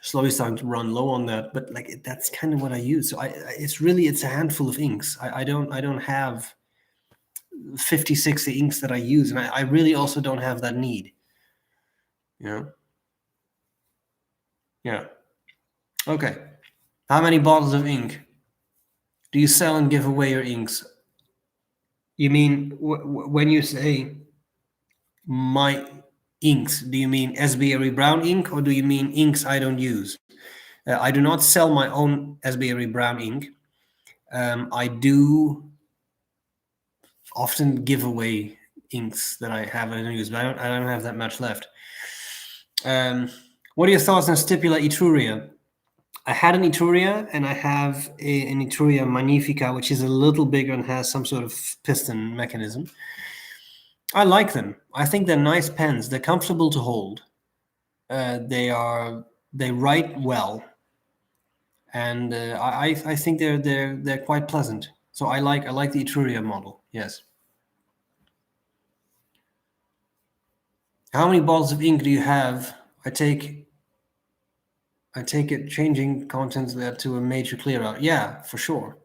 Slowly starting to run low on that, but like that's kind of what I use. So it's a handful of inks. I don't have 50, 60 inks that I use, and I really also don't have that need. Yeah. Okay. How many bottles of ink do you sell and give away your inks? You mean when you say my inks, do you mean SBREBROWN ink, or do you mean inks I don't use? I do not sell my own SBREBROWN ink. I do often give away inks that I have and use, but I don't have that much left. What are your thoughts on Stipula Etruria? I had an Etruria, and I have an Etruria Magnifica, which is a little bigger and has some sort of piston mechanism. I like them. I think they're nice pens. They're comfortable to hold. They write well, and I think they're quite pleasant. So I like the Etruria model. Yes. How many bottles of ink do you have? I take it changing contents led to a major clear out. Yeah, for sure.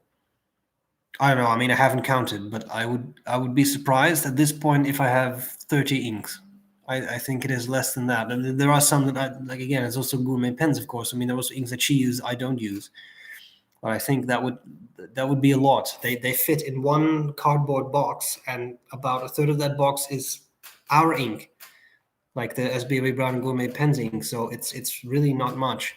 I don't know. I mean, I haven't counted, but I would be surprised at this point if I have 30 inks. I think it is less than that. And there are some that I like. Again, it's also gourmet pens, of course. I mean, there are also inks that she uses I don't use, but I think that would be a lot. They fit in one cardboard box, and about a third of that box is our ink, like the SBREBROWN gourmet pens ink. So it's really not much.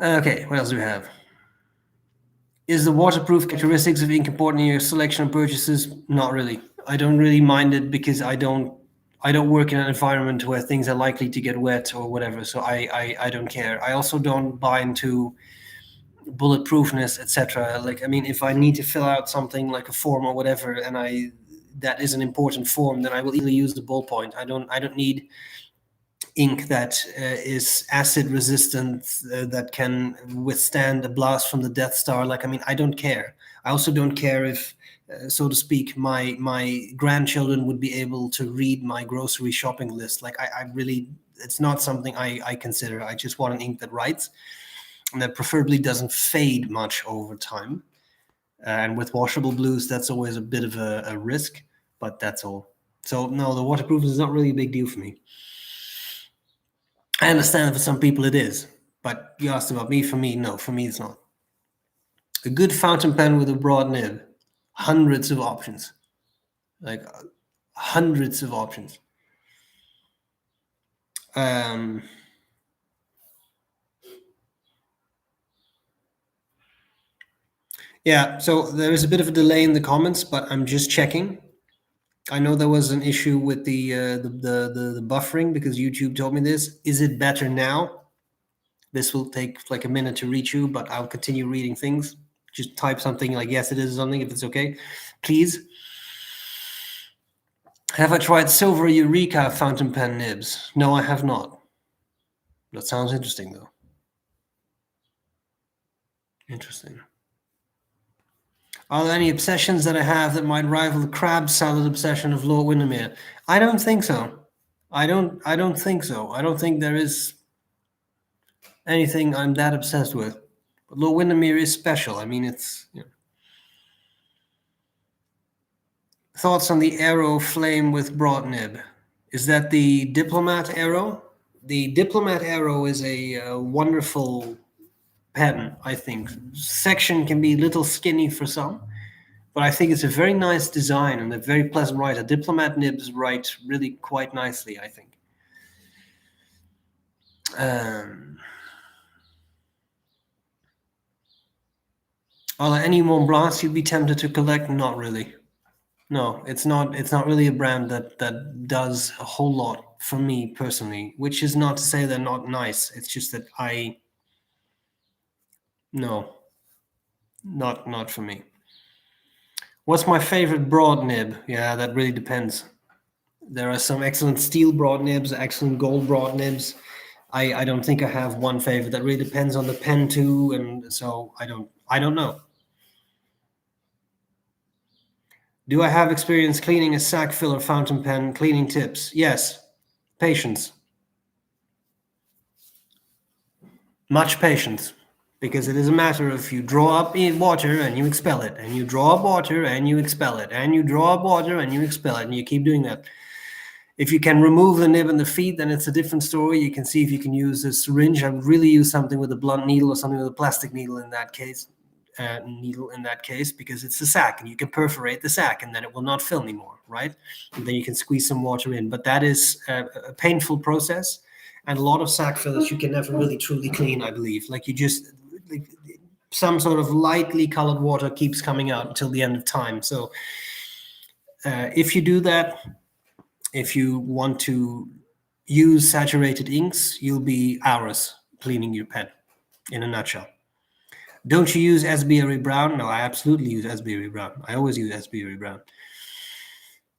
Okay, what else do we have? Is the waterproof characteristics of ink important in your selection of purchases? Not really. I don't really mind it because I don't work in an environment where things are likely to get wet or whatever. So I don't care. I also don't buy into bulletproofness, etc. Like, I mean, if I need to fill out something like a form or whatever, and that is an important form, then I will either use the ballpoint. I don't need ink that is acid resistant, that can withstand a blast from the Death Star. Like, I mean, I don't care. I also don't care if, so to speak, my grandchildren would be able to read my grocery shopping list. Like, I really, it's not something I consider. I just want an ink that writes, and that preferably doesn't fade much over time. And with washable blues, that's always a bit of a risk, but that's all. So no, the waterproof is not really a big deal for me. I understand for some people it is, but you asked about me. For me, no. For me, it's not. A good fountain pen with a broad nib. Hundreds of options. Like, hundreds of options. Yeah, so there is a bit of a delay in the comments, but I'm just checking. I know there was an issue with the buffering because YouTube told me this. Is it better now? This will take like a minute to reach you, but I'll continue reading things. Just type something like yes, it is, or something if it's okay, please. Have I tried Silver Eureka fountain pen nibs? No, I have not. That sounds interesting, though. Interesting. Are there any obsessions that I have that might rival the crab salad obsession of Lord Windermere? I don't think so. I don't think so. I don't think there is anything I'm that obsessed with. But Lord Windermere is special. I mean, it's... Thoughts on the Arrow Flame with broad nib? Is that the Diplomat Arrow? The Diplomat Arrow is a wonderful pen, I think. Section can be a little skinny for some, but I think it's a very nice design and a very pleasant writer. Diplomat nibs write really quite nicely, I think. Um, are there any Mont Blancs you'd be tempted to collect? Not really. No, it's not. It's not really a brand that does a whole lot for me personally. Which is not to say they're not nice. It's just that no, not for me. What's my favorite broad nib? Yeah, that really depends. There are some excellent steel broad nibs, excellent gold broad nibs. I don't think I have one favorite. That really depends on the pen too, and so I don't know. Do I have experience cleaning a sack filler fountain pen? Cleaning tips? Yes. Patience. Much patience. Because it is a matter of you draw up water and you expel it, and you draw up water and you expel it, and you draw up water and you expel it, and you keep doing that. If you can remove the nib and the feet, then it's a different story. You can see if you can use a syringe. I would really use something with a blunt needle or something with a plastic needle in that case. Because it's a sack and you can perforate the sack and then it will not fill anymore, right? And then you can squeeze some water in. But that is a painful process, and a lot of sack fillers you can never really truly clean, I believe. Like you just like, some sort of lightly colored water keeps coming out until the end of time. So if you do that, if you want to use saturated inks, you'll be hours cleaning your pen, in a nutshell. Don't you use SBREBROWN? No, I absolutely use SBREBROWN. I always use SBREBROWN.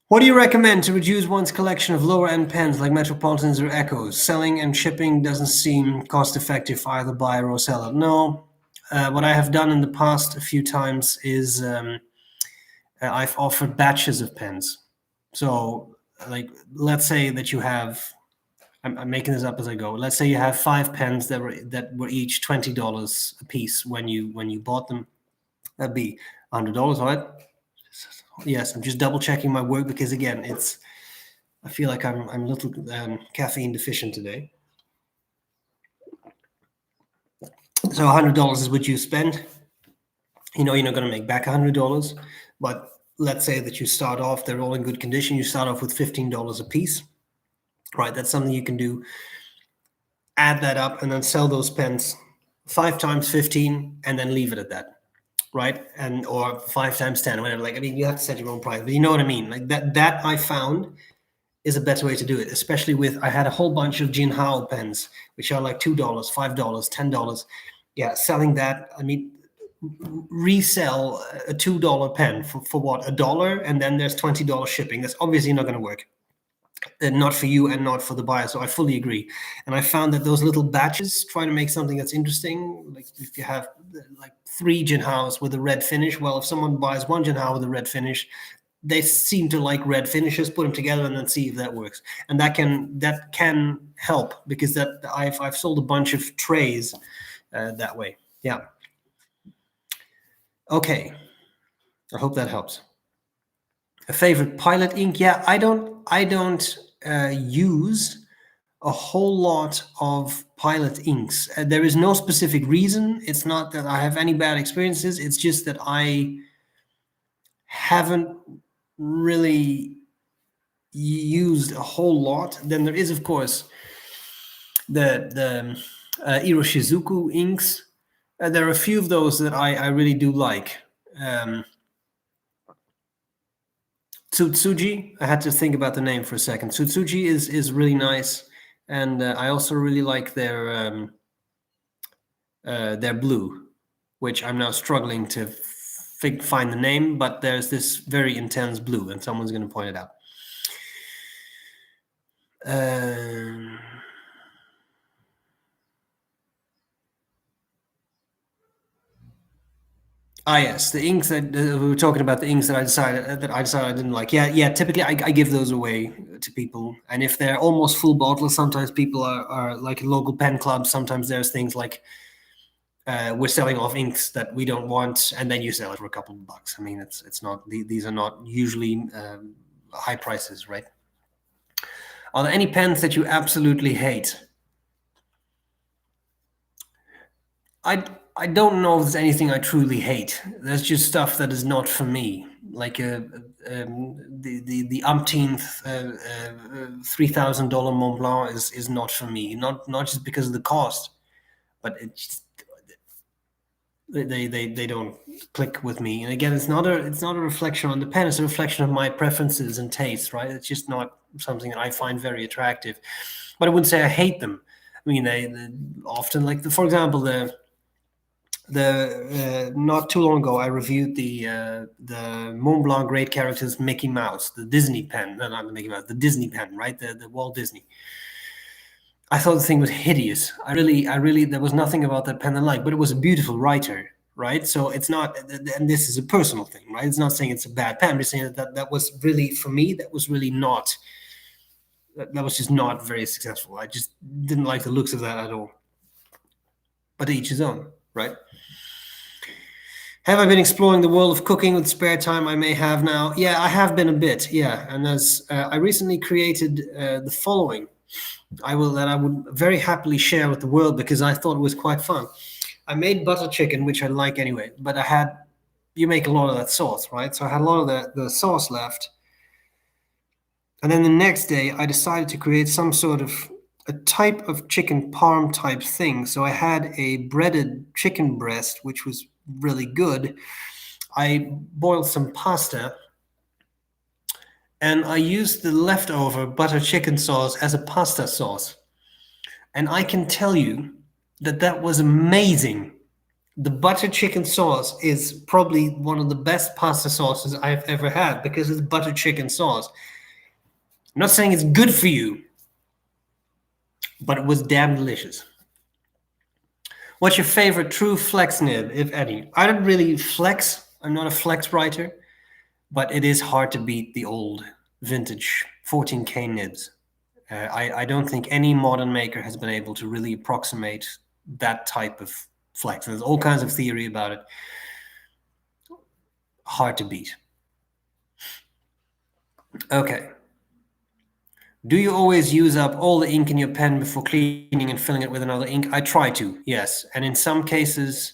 What do you recommend to reduce one's collection of lower-end pens like Metropolitans or Echoes? Selling and shipping doesn't seem cost-effective for either buyer or seller. No. What I have done in the past a few times is I've offered batches of pens. So, like, let's say that you have, I'm making this up as I go. Let's say you have 5 pens that were each $20 a piece when you bought them. That'd be $100, right? Yes, I'm just double checking my work because again, I feel like I'm a little caffeine deficient today. So $100 is what you spend. You know you're not going to make back $100, but let's say that you start off, they're all in good condition. You start off with $15 a piece, right? That's something you can do. Add that up and then sell those pens 5 times 15 and then leave it at that, right? And or 5 times 10, whatever. Like, I mean, you have to set your own price, but you know what I mean. Like that I found is a better way to do it, especially with, I had a whole bunch of Jinhao pens, which are like $2, $5, $10. Yeah, selling that, I mean, resell a $2 pen for what, $1, and then there's $20 shipping. That's obviously not going to work. Not for you and not for the buyer. So I fully agree. And I found that those little batches, trying to make something that's interesting, like if you have like 3 Jinhaos with a red finish, well, if someone buys 1 Jinhao with a red finish, they seem to like red finishes. Put them together and then see if that works. And that can help, because that I've sold a bunch of trays that way. Yeah. Okay. I hope that helps. A favorite Pilot ink? Yeah, I don't use a whole lot of Pilot inks. There is no specific reason. It's not that I have any bad experiences. It's just that I haven't really used a whole lot. Then there is, of course, the Iroshizuku inks. There are a few of those that I really do like. Tsutsuji, I had to think about the name for a second. Tsutsuji is really nice, and I also really like their blue, which I'm now struggling to find the name, but there's this very intense blue, and someone's going to point it out. Yes, the inks that we were talking about, the inks that I decided I didn't like. Yeah. Typically, I give those away to people, and if they're almost full bottles, sometimes people are like local pen clubs. Sometimes there's things like we're selling off inks that we don't want, and then you sell it for a couple of bucks. I mean, it's not, these are not usually high prices, right? Are there any pens that you absolutely hate? I don't know if there's anything I truly hate. There's just stuff that is not for me. like the umpteenth $3,000 Mont Blanc is not for me. Not just because of the cost, but it just they don't click with me. And again, it's not a reflection on the pen. It's a reflection of my preferences and tastes. Right? It's just not something that I find very attractive. But I wouldn't say I hate them. I mean, they often, like for example, the not too long ago I reviewed the Mont Blanc Great Characters Mickey Mouse, the Disney pen. No, not the Mickey Mouse, the Disney pen, right? The Walt Disney. I thought the thing was hideous. I really, there was nothing about that pen I liked, but it was a beautiful writer, right? So it's not, and this is a personal thing, right? It's not saying it's a bad pen. I'm just saying that was really, for me, that was really not, that was just not very successful. I just didn't like the looks of that at all. But each his own, right? Have I been exploring the world of cooking with spare time I may have now? Yeah, I have been a bit, yeah. And as I recently created the following, I would very happily share with the world because I thought it was quite fun. I made butter chicken, which I like anyway, but you make a lot of that sauce, right? So I had a lot of the sauce left. And then the next day I decided to create some sort of a type of chicken parm type thing. So I had a breaded chicken breast, which was really good. I boiled some pasta and I used the leftover butter chicken sauce as a pasta sauce. And I can tell you that was amazing. The butter chicken sauce is probably one of the best pasta sauces I've ever had because it's butter chicken sauce. I'm not saying it's good for you, but it was damn delicious. What's your favorite true flex nib, if any? I don't really flex. I'm not a flex writer, but it is hard to beat the old vintage 14K nibs. I don't think any modern maker has been able to really approximate that type of flex. There's all kinds of theory about it. Hard to beat. Okay. Do you always use up all the ink in your pen before cleaning and filling it with another ink? I try to, yes. And in some cases,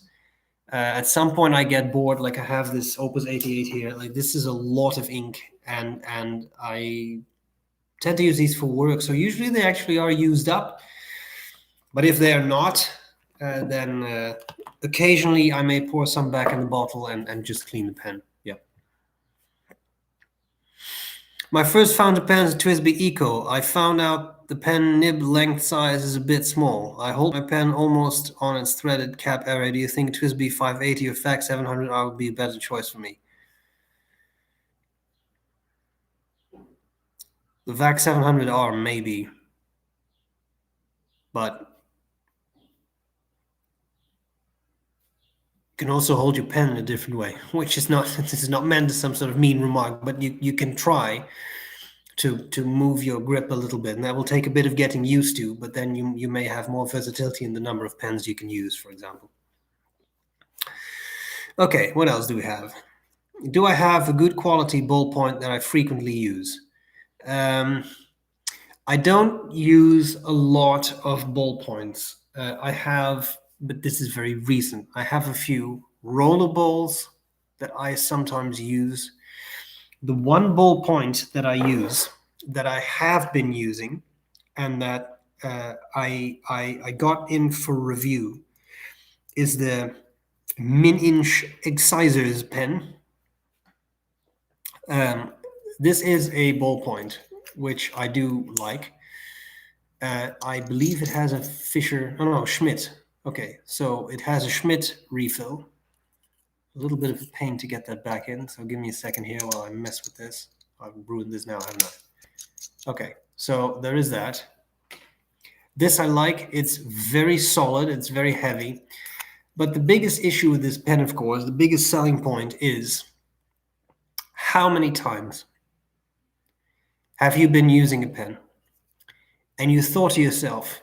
at some point I get bored. Like I have this Opus 88 here. Like this is a lot of ink, and I tend to use these for work. So usually they actually are used up. But if they are not, then occasionally I may pour some back in the bottle and just clean the pen. Yeah. My first fountain pen is a TWSBI Eco. I found out the pen nib length size is a bit small. I hold my pen almost on its threaded cap area. Do you think TWSBI 580 or FAC 700R would be a better choice for me? The VAC 700R maybe, but you can also hold your pen in a different way, which is not, this is not meant as some sort of mean remark, but you can try to move your grip a little bit, and that will take a bit of getting used to, but then you may have more versatility in the number of pens you can use, for example. Okay, what else do we have? Do I have a good quality ballpoint that I frequently use? I don't use a lot of ballpoints. I have, but this is very recent, I have a few rollerballs that I sometimes use. The one ballpoint that I use, that I have been using, and that I got in for review, is the Min-Inch Excisors pen. This is a ballpoint, which I do like. I believe it has a Fisher, no, Schmidt. Okay, so it has a Schmidt refill. A little bit of a pain to get that back in, so give me a second here while I mess with this. I've ruined this now, haven't I? Okay, so there is that. This I like. It's very solid. It's very heavy. But the biggest issue with this pen, of course, the biggest selling point is how many times have you been using a pen and you thought to yourself,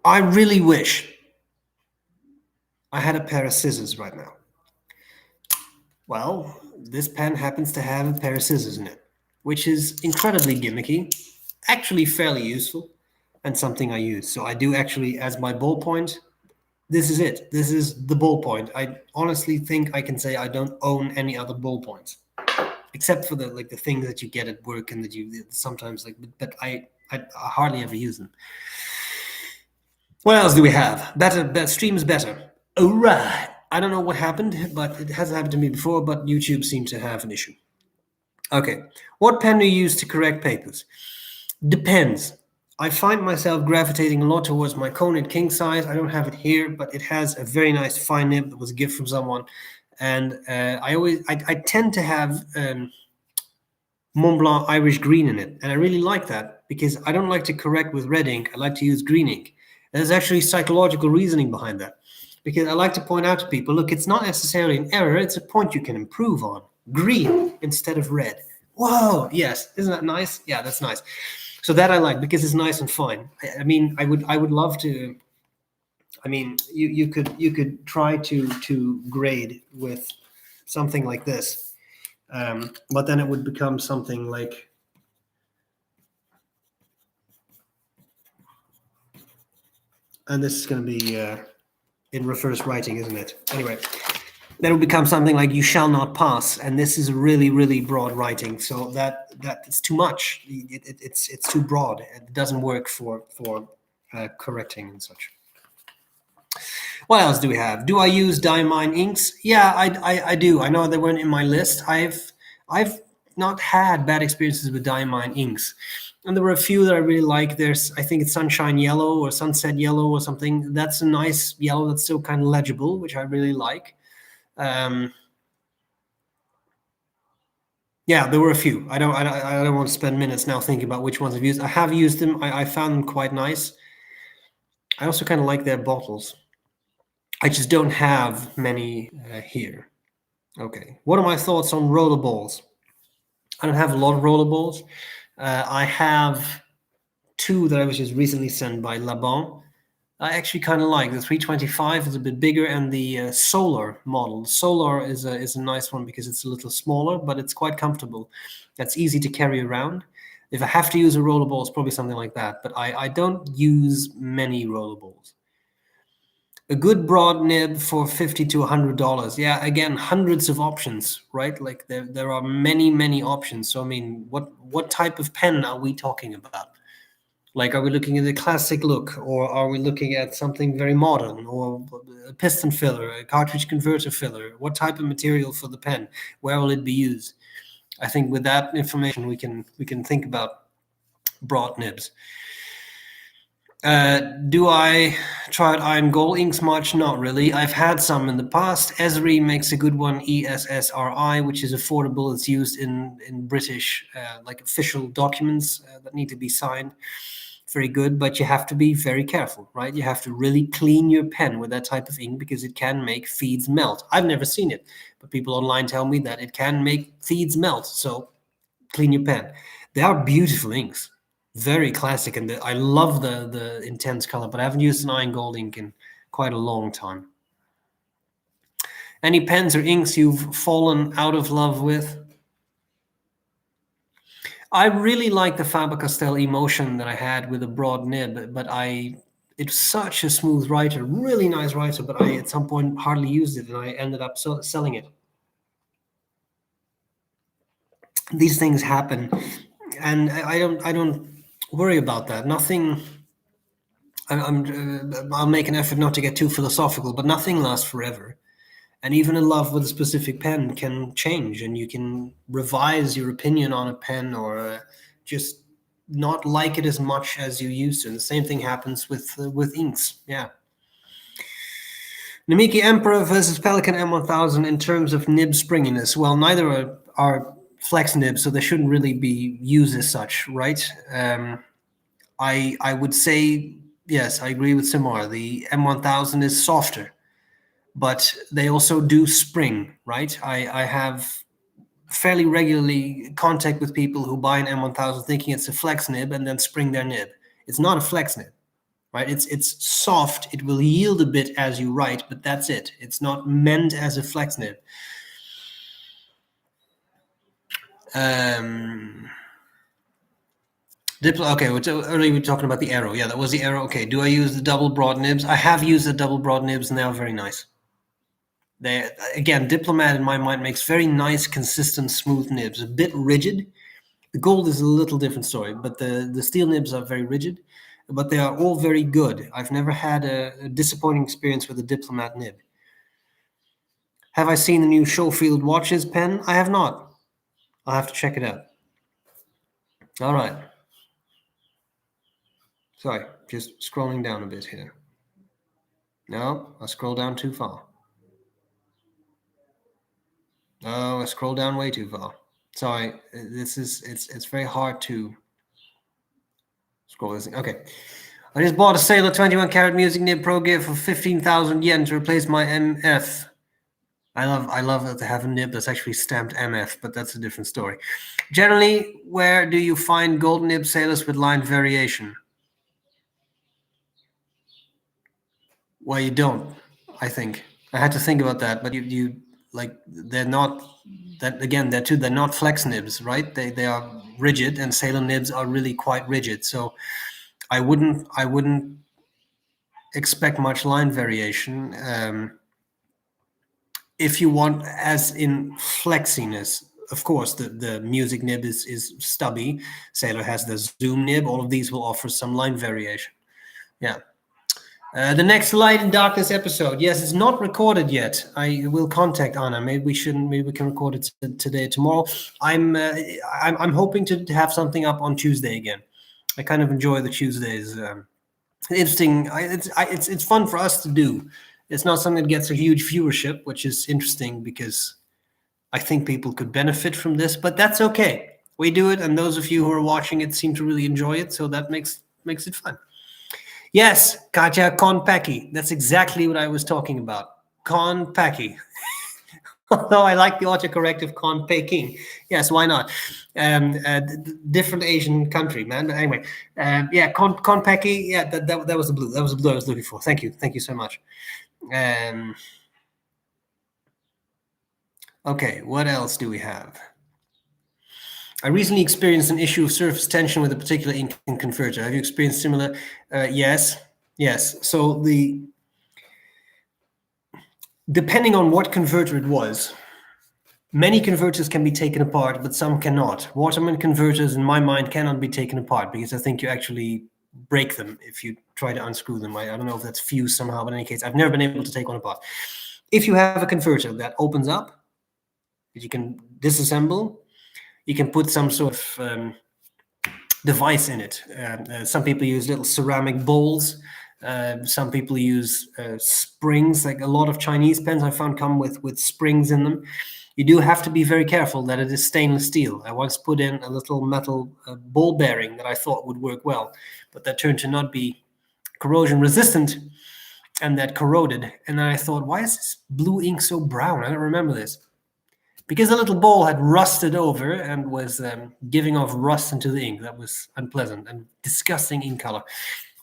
I really wish I had a pair of scissors right now. Well, this pen happens to have a pair of scissors in it, which is incredibly gimmicky, actually fairly useful, and something I use. So I do actually, as my ballpoint, This is it. This is the ballpoint. I honestly think I can say I don't own any other ballpoints, except for the things that you get at work and that you sometimes like. But I hardly ever use them. What else do we have? Better. That stream is better. All right. I don't know what happened, but it hasn't happened to me before. But YouTube seems to have an issue. Okay. What pen do you use to correct papers? Depends. I find myself gravitating a lot towards my Conid King size. I don't have it here, but it has a very nice fine nib that was a gift from someone. And I tend to have Mont Blanc Irish green in it. And I really like that because I don't like to correct with red ink. I like to use green ink. There's actually psychological reasoning behind that. Because I like to point out to people, look, it's not necessarily an error, it's a point you can improve on. Green instead of red. Whoa, yes, isn't that nice? Yeah, that's nice. So that I like because it's nice and fine. I mean, I would love to. I mean, you could try to grade with something like this, but then it would become something like. And this is going to be in reverse writing, isn't it? Anyway, then it will become something like "you shall not pass," and this is really, really broad writing. So that's too much. It's too broad. It doesn't work for correcting and such. What else do we have? Do I use diamine inks? Yeah, I do. I know they weren't in my list. I've not had bad experiences with diamine inks. And there were a few that I really like. There's, I think it's Sunshine Yellow or Sunset Yellow or something. That's a nice yellow that's still kind of legible, which I really like. Yeah, there were a few. I don't want to spend minutes now thinking about which ones I've used. I have used them. I found them quite nice. I also kind of like their bottles. I just don't have many here. Okay. What are my thoughts on rollerballs? I don't have a lot of rollerballs. I have two that I was just recently sent by Laban. I actually kind of like the 325 is a bit bigger, and the Solar model. The Solar is a nice one because it's a little smaller, but it's quite comfortable. That's easy to carry around. If I have to use a rollerball, it's probably something like that. But I don't use many rollerballs. A good broad nib for $50 to $100. Yeah, again, hundreds of options, right? Like there are many options. So I mean, what type of pen are we talking about? Like, are we looking at a classic look, or are we looking at something very modern, or a piston filler, a cartridge converter filler? What type of material for the pen? Where will it be used? I think with that information, we can think about broad nibs. Do I try out iron gold inks much? Not really. I've had some in the past. Esri makes a good one, ESSRI, which is affordable. It's used in British like official documents that need to be signed. Very good, but you have to be very careful, right? You have to really clean your pen with that type of ink because it can make feeds melt. I've never seen it, but people online tell me that it can make feeds melt. So clean your pen. They are beautiful inks, very classic, and I love the intense color, but I haven't used an iron gold ink in quite a long time. Any pens or inks you've fallen out of love with? I really like the Faber-Castell Emotion that I had with a broad nib, but it's such a smooth writer, really nice writer, but I at some point hardly used it, and I ended up selling it. These things happen, and I don't worry about that. Nothing. I'll make an effort not to get too philosophical, but nothing lasts forever. And even a love with a specific pen can change, and you can revise your opinion on a pen, or just not like it as much as you used to. And the same thing happens with inks. Yeah. Namiki Emperor versus Pelikan M1000 in terms of nib springiness. Well, neither are flex nibs, so they shouldn't really be used as such, right? I would say yes, I agree with Simar. The M1000 is softer, but they also do spring, right? I have fairly regularly contact with people who buy an M1000 thinking it's a flex nib and then spring their nib. It's not a flex nib, right? It's soft. It will yield a bit as you write, but that's it. It's not meant as a flex nib. Okay, earlier we were talking about the Arrow. Yeah, that was the Arrow. Okay, do I use the double broad nibs? I have used the double broad nibs, and they are very nice. They, again, Diplomat in my mind makes very nice, consistent, smooth nibs. A bit rigid. The gold is a little different story, but the steel nibs are very rigid, but they are all very good. I've never had a disappointing experience with a Diplomat nib. Have I seen the new Schofield watches pen? I have not. I'll have to check it out. All right. Sorry, just scrolling down a bit here. No, I scroll down too far. No, I scroll down way too far. Sorry, it's very hard to scroll this thing. Okay. I just bought a Sailor 21 karat music nib pro gear for 15,000 yen to replace my MF. I love to have a nib that's actually stamped MF, but that's a different story. Generally, where do you find gold nib sailors with line variation? Well, you don't, I think. I had to think about that, but you like they're not that again, they're not flex nibs, right? They are rigid, and sailor nibs are really quite rigid. So I wouldn't expect much line variation. If you want, as in flexiness, of course, the music nib is stubby. Sailor has the zoom nib. All of these will offer some line variation. Yeah. The next Light and Darkness episode. Yes, it's not recorded yet. I will contact Anna. Maybe we shouldn't. Maybe we can record it today, tomorrow. I'm hoping to have something up on Tuesday again. I kind of enjoy the Tuesdays. Interesting. It's fun for us to do. It's not something that gets a huge viewership, which is interesting because I think people could benefit from this. But that's okay. We do it, and those of you who are watching it seem to really enjoy it. So that makes it fun. Yes, Katja Konpeki. That's exactly what I was talking about. Konpeki. Although I like the autocorrective Konpeking. Yes, why not? Different Asian country, man. But anyway, yeah, Konpeki. Yeah, that was the blue. That was the blue I was looking for. Thank you so much. Okay, what else do we have? I recently experienced an issue of surface tension with a particular ink converter. Have you experienced similar? Yes. So depending on what converter it was, many converters can be taken apart, but some cannot. Waterman converters, in my mind, cannot be taken apart because I think you actually break them if you try to unscrew them. I don't know if that's fused somehow, but in any case, I've never been able to take one apart. If you have a converter that opens up, that you can disassemble, you can put some sort of device in it. Some people use little ceramic bowls. Some people use springs. Like a lot of Chinese pens I found come with springs in them. You do have to be very careful that it is stainless steel. I once put in a little metal ball bearing that I thought would work well, but that turned to not be corrosion resistant, and that corroded. And then I thought, why is this blue ink so brown? I don't remember this. Because the little ball had rusted over and was giving off rust into the ink. That was unpleasant and disgusting ink color.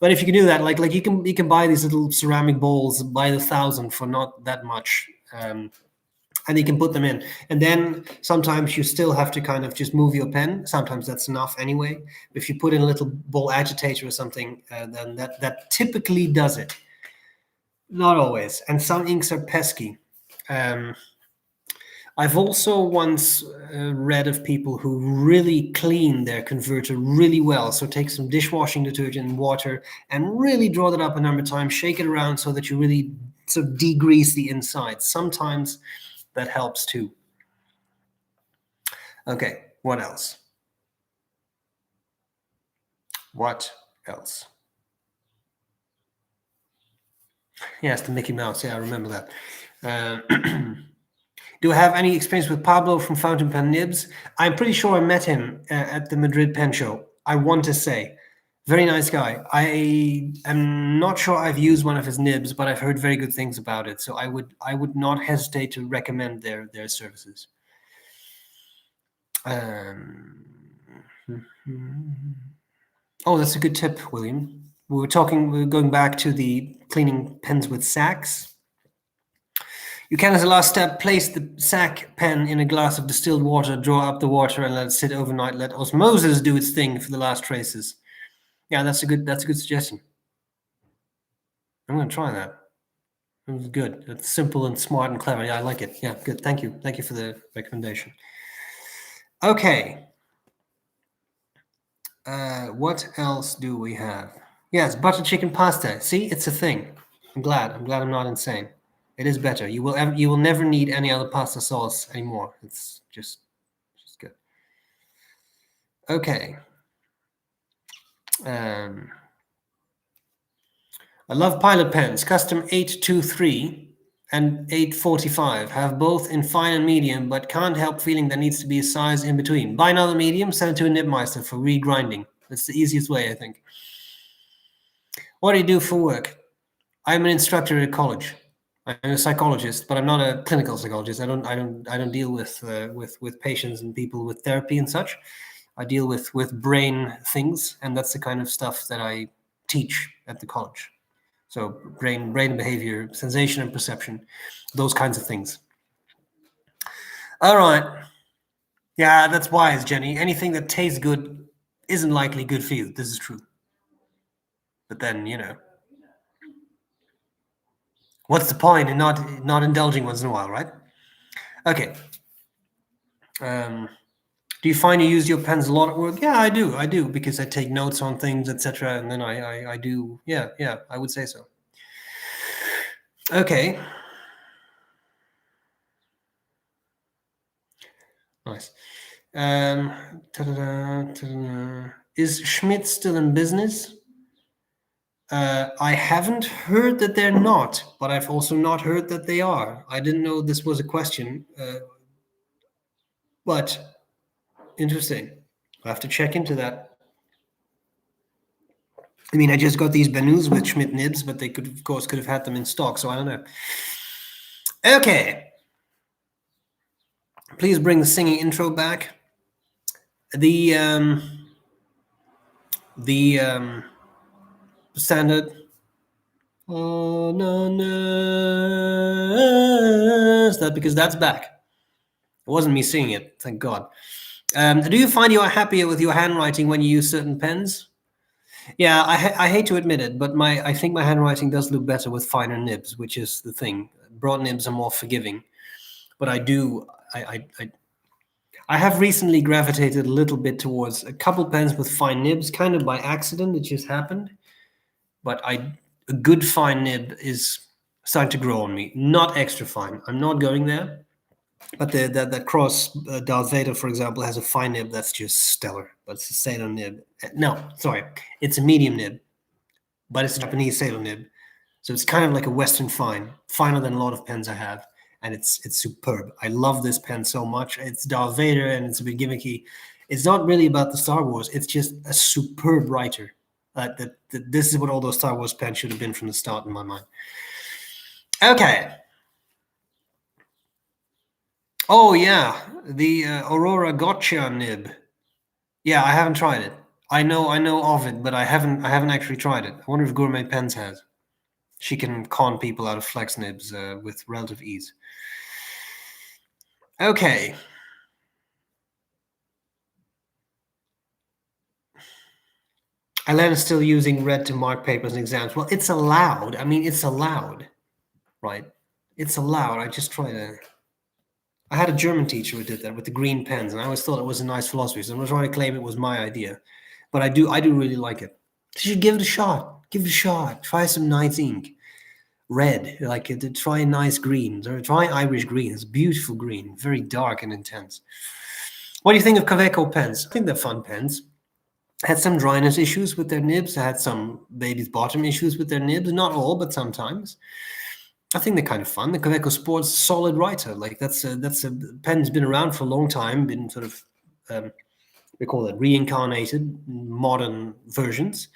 But if you can do that, like you can buy these little ceramic bowls by the thousand for not that much, and you can put them in. And then sometimes you still have to kind of just move your pen. Sometimes that's enough anyway. If you put in a little ball agitator or something, then that typically does it. Not always, and some inks are pesky. I've also once read of people who really clean their converter really well. So take some dishwashing detergent and water and really draw that up a number of times, shake it around so that you really sort of degrease the inside. Sometimes that helps too. Okay, what else? What else? Yes, the Mickey Mouse. Yeah, I remember that. Do I have any experience with Pablo from Fountain Pen Nibs? I'm pretty sure I met him at the Madrid Pen Show. I want to say. Very nice guy. I am not sure I've used one of his nibs, but I've heard very good things about it. So I would not hesitate to recommend their services. Oh, that's a good tip, William. We were going back to the cleaning pens with sacks. You can, as a last step, place the sac pen in a glass of distilled water, draw up the water, and let it sit overnight. Let osmosis do its thing for the last traces. Yeah, that's a good suggestion. I'm going to try that. It was good. It's simple and smart and clever. Yeah, I like it. Yeah, good. Thank you. Thank you for the recommendation. Okay. What else do we have? Yes, butter chicken pasta. See, it's a thing. I'm glad I'm not insane. It is better. You will never need any other pasta sauce anymore. It's just good. Okay. I love Pilot pens. Custom 823 and 845 have both in fine and medium, but can't help feeling there needs to be a size in between. Buy another medium, send it to a nibmeister for regrinding. That's the easiest way, I think. What do you do for work? I'm an instructor at college. I'm a psychologist, but I'm not a clinical psychologist. I don't deal with patients and people with therapy and such. I deal with brain things, and that's the kind of stuff that I teach at the college. So brain behavior, sensation and perception, those kinds of things. All right. Yeah, that's wise, Jenny. Anything that tastes good isn't likely good for you. This is true. But then, what's the point in not indulging once in a while, right? Okay. Do you find you use your pens a lot at work? Yeah, I do, because I take notes on things, etc. And then I do. Yeah, I would say so. Okay. Nice. Is Schmidt still in business? I haven't heard that they're not, but I've also not heard that they are. I didn't know this was a question, but interesting. I'll have to check into that. I mean, I just got these Benus with Schmidt nibs, but they could have had them in stock, so I don't know. Okay. Please bring the singing intro back. The standard. Oh, no, is that because that's back? It wasn't me singing it, thank God. Do you find you are happier with your handwriting when you use certain pens? Yeah, I hate to admit it, but I think my handwriting does look better with finer nibs, which is the thing. Broad nibs are more forgiving, but I have recently gravitated a little bit towards a couple pens with fine nibs, kind of by accident. It just happened, but a good fine nib is starting to grow on me. Not extra fine. I'm not going there. But that cross Darth Vader, for example, has a fine nib that's just stellar. But it's a Sailor nib. No, sorry, it's a medium nib, but it's a Japanese Sailor nib, so it's kind of like a Western fine, finer than a lot of pens I have, and it's superb. I love this pen so much. It's Darth Vader, and it's a bit gimmicky. It's not really about the Star Wars. It's just a superb writer. This is what all those Star Wars pens should have been from the start in my mind. Okay. Oh yeah, the Aurora Gotcha nib. Yeah, I haven't tried it. I know of it, but I haven't actually tried it. I wonder if Gourmet Pens has. She can con people out of flex nibs with relative ease. Okay. Elena's still using red to mark papers and exams. Well, it's allowed. I mean, it's allowed, right? It's allowed. I just tried to. I had a German teacher who did that with the green pens, and I always thought it was a nice philosophy. So I'm not trying to claim it was my idea, but I do really like it. You should give it a shot. Give it a shot. Try some nice ink. Red, like try a nice green, or try Irish green. It's beautiful green, very dark and intense. What do you think of Kaweco pens? I think they're fun pens. Had some dryness issues with their nibs. I had some baby's bottom issues with their nibs. Not all, but sometimes. I think they're kind of fun. The Kaweco Sports solid writer. Like that's a pen's been around for a long time. Been sort of we call it reincarnated, modern versions,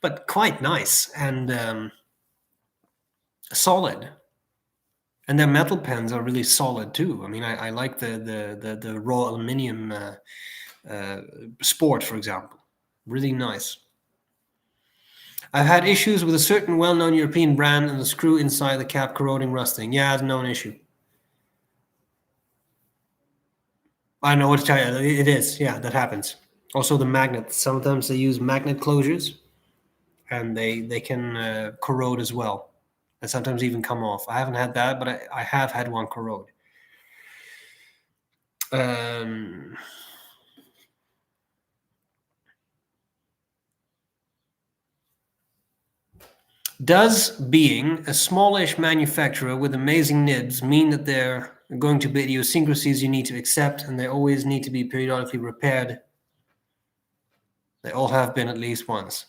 but quite nice and solid. And their metal pens are really solid too. I mean, I like the raw aluminium Sport, for example. Really nice. I've had issues with a certain well-known European brand and the screw inside the cap corroding, rusting. Yeah, it's no issue. I know what to tell you. It is, yeah, that happens. Also, the magnets. Sometimes they use magnet closures, and they can corrode as well, and sometimes even come off. I haven't had that, but I have had one corrode. Does being a smallish manufacturer with amazing nibs mean that there are going to be idiosyncrasies you need to accept, and they always need to be periodically repaired? They all have been at least once.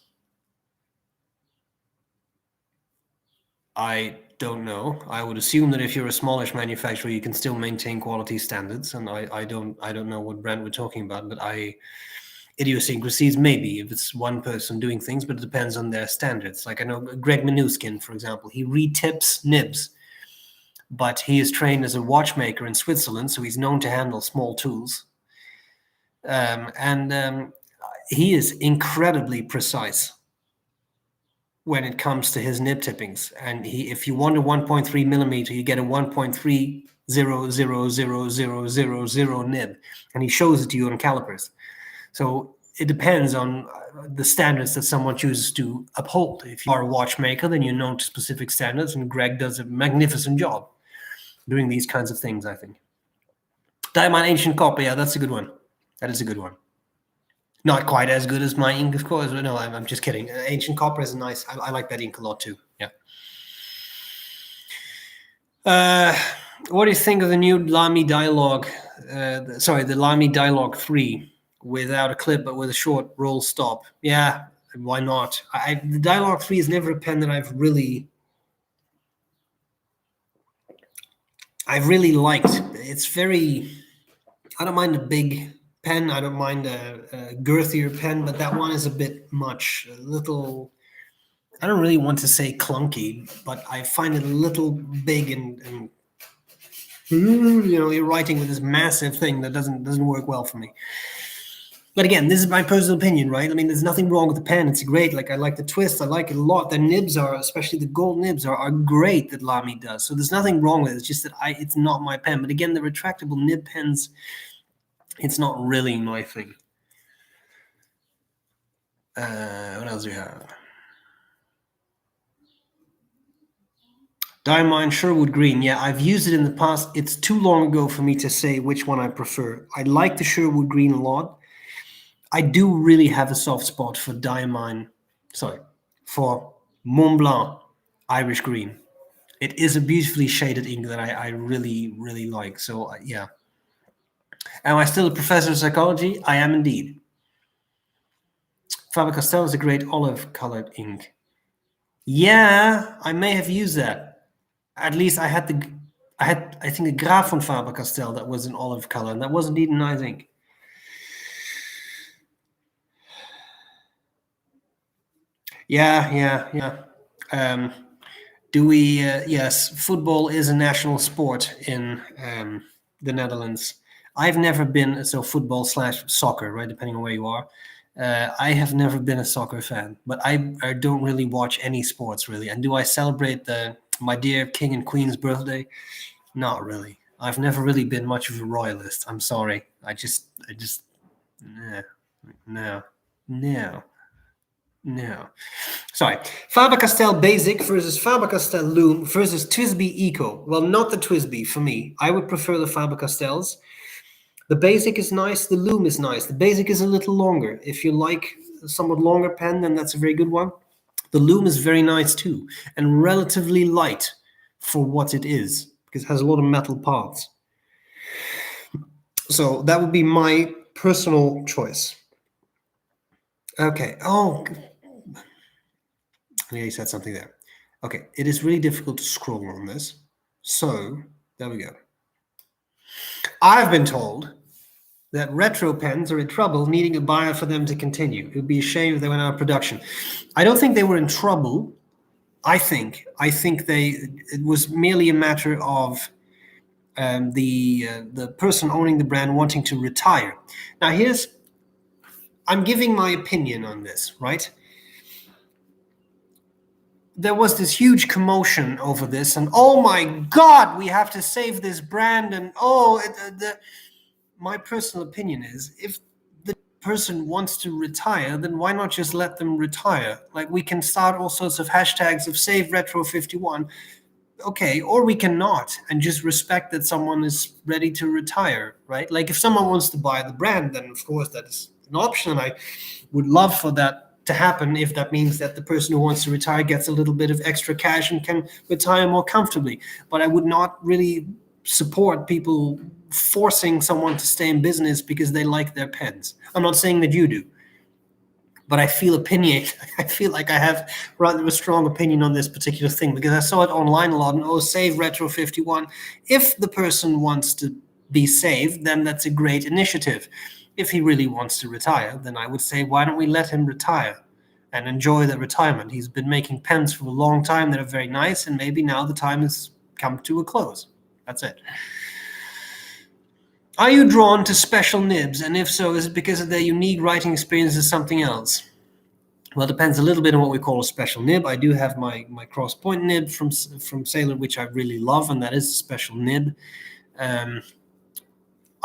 I don't know. I would assume that if you're a smallish manufacturer, you can still maintain quality standards, and I don't know what brand we're talking about, but idiosyncrasies maybe if it's one person doing things, but it depends on their standards. Like I know Greg Minuskin, for example, he retips nibs, but he is trained as a watchmaker in Switzerland, so he's known to handle small tools, and he is incredibly precise when it comes to his nib tippings. And if you want a 1.3 millimeter, you get a 1.30000000 nib, and he shows it to you on calipers. So it depends on the standards that someone chooses to uphold. If you are a watchmaker, then you're known to specific standards, and Greg does a magnificent job doing these kinds of things, I think. Diamond Ancient Copper, yeah, that's a good one. That is a good one. Not quite as good as my ink, of course, but no, I'm just kidding. Ancient Copper is nice. I like that ink a lot too. Yeah. What do you think of the new Lamy Dialogue? The Lamy Dialogue 3 without a clip but with a short roll stop. Yeah, why not? The Dialogue 3 is never a pen that I've really liked. It's very, I don't mind a big pen. I don't mind a girthier pen, but that one is a bit much. A little, I don't really want to say clunky, but I find it a little big and you're writing with this massive thing that doesn't work well for me. But again, this is my personal opinion, right? I mean, there's nothing wrong with the pen. It's great. Like, I like the twist. I like it a lot. The nibs are, especially the gold nibs, are great that Lamy does. So there's nothing wrong with it. It's just that it's not my pen. But again, the retractable nib pens, it's not really my thing. What else do we have? Diamine Sherwood Green. Yeah, I've used it in the past. It's too long ago for me to say which one I prefer. I like the Sherwood Green a lot. I do really have a soft spot for for Mont Blanc Irish Green. It is a beautifully shaded ink that I really, really like. So, yeah. Am I still a professor of psychology? I am indeed. Faber-Castell is a great olive-colored ink. Yeah, I may have used that. At least I had I think, a Graaf von Faber-Castell that was an olive color, and that was indeed a nice ink. Yeah. Do we? Yes, football is a national sport in the Netherlands. I've never been football / soccer, right? Depending on where you are. I have never been a soccer fan, but I don't really watch any sports really. And do I celebrate my dear King and Queen's birthday? Not really. I've never really been much of a royalist. I'm sorry. I just no. Sorry. Faber-Castell Basic versus Faber-Castell Loom versus TWSBI Eco. Well, not the TWSBI for me. I would prefer the Faber-Castells. The Basic is nice. The Loom is nice. The Basic is a little longer. If you like a somewhat longer pen, then that's a very good one. The Loom is very nice too, and relatively light for what it is, because it has a lot of metal parts. So that would be my personal choice. Okay. Oh, yeah, you said something there. Okay, it is really difficult to scroll on this. So, there we go. I've been told that retro pens are in trouble, needing a buyer for them to continue. It would be a shame if they went out of production. I don't think they were in trouble. I think it was merely a matter of the person owning the brand wanting to retire. Now, I'm giving my opinion on this, right? There was this huge commotion over this, and oh my God, we have to save this brand, and my personal opinion is, if the person wants to retire, then why not just let them retire? Like, we can start all sorts of hashtags of save retro 51. Okay, or we cannot, and just respect that someone is ready to retire, right? Like, if someone wants to buy the brand, then of course that is an option, and I would love for that to happen, if that means that the person who wants to retire gets a little bit of extra cash and can retire more comfortably. But I would not really support people forcing someone to stay in business because they like their pens. I'm not saying that you do, but I feel opinionated. I feel like I have rather a strong opinion on this particular thing, because I saw it online a lot. And save retro 51. If the person wants to be saved, then that's a great initiative. If he really wants to retire, then I would say, why don't we let him retire and enjoy the retirement? He's been making pens for a long time that are very nice, and maybe now the time has come to a close. That's it. Are you drawn to special nibs? And if so, is it because of their unique writing experience or something else? Well, it depends a little bit on what we call a special nib. I do have my cross point nib from Sailor, which I really love, and that is a special nib.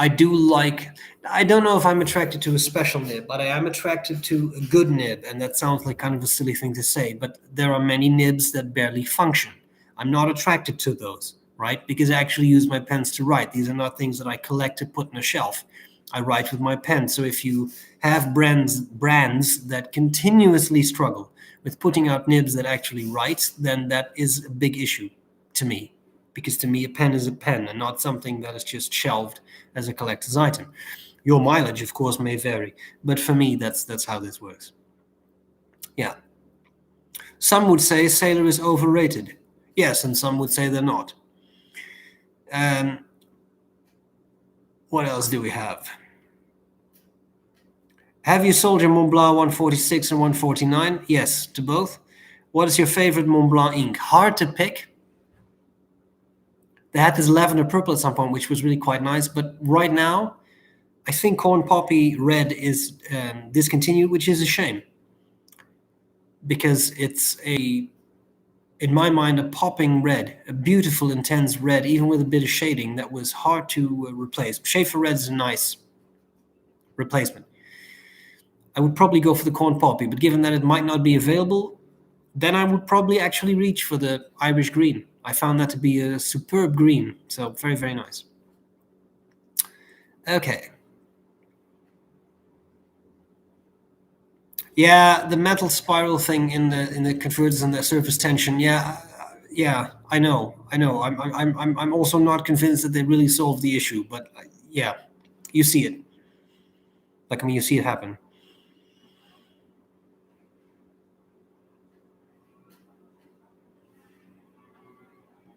I don't know if I'm attracted to a special nib, but I am attracted to a good nib. And that sounds like kind of a silly thing to say, but there are many nibs that barely function. I'm not attracted to those, right? Because I actually use my pens to write. These are not things that I collect to put on a shelf. I write with my pen. So if you have brands that continuously struggle with putting out nibs that actually write, then that is a big issue to me. Because to me, a pen is a pen and not something that is just shelved as a collector's item. Your mileage, of course, may vary, but for me, that's how this works. Yeah. Some would say Sailor is overrated. Yes, and some would say they're not. What else do we have? Have you sold your Mont Blanc 146 and 149? Yes, to both. What is your favorite Mont Blanc ink? Hard to pick. They had this lavender purple at some point, which was really quite nice. But right now, I think Corn Poppy Red is discontinued, which is a shame. Because it's in my mind, a popping red, a beautiful, intense red, even with a bit of shading that was hard to replace. Schaefer Red is a nice replacement. I would probably go for the Corn Poppy, but given that it might not be available, then I would probably actually reach for the Irish Green. I found that to be a superb green, so very, very nice. Okay. Yeah, the metal spiral thing in the converters and the surface tension. Yeah, I know. I'm also not convinced that they really solved the issue, but yeah, you see it. Like, I mean, you see it happen.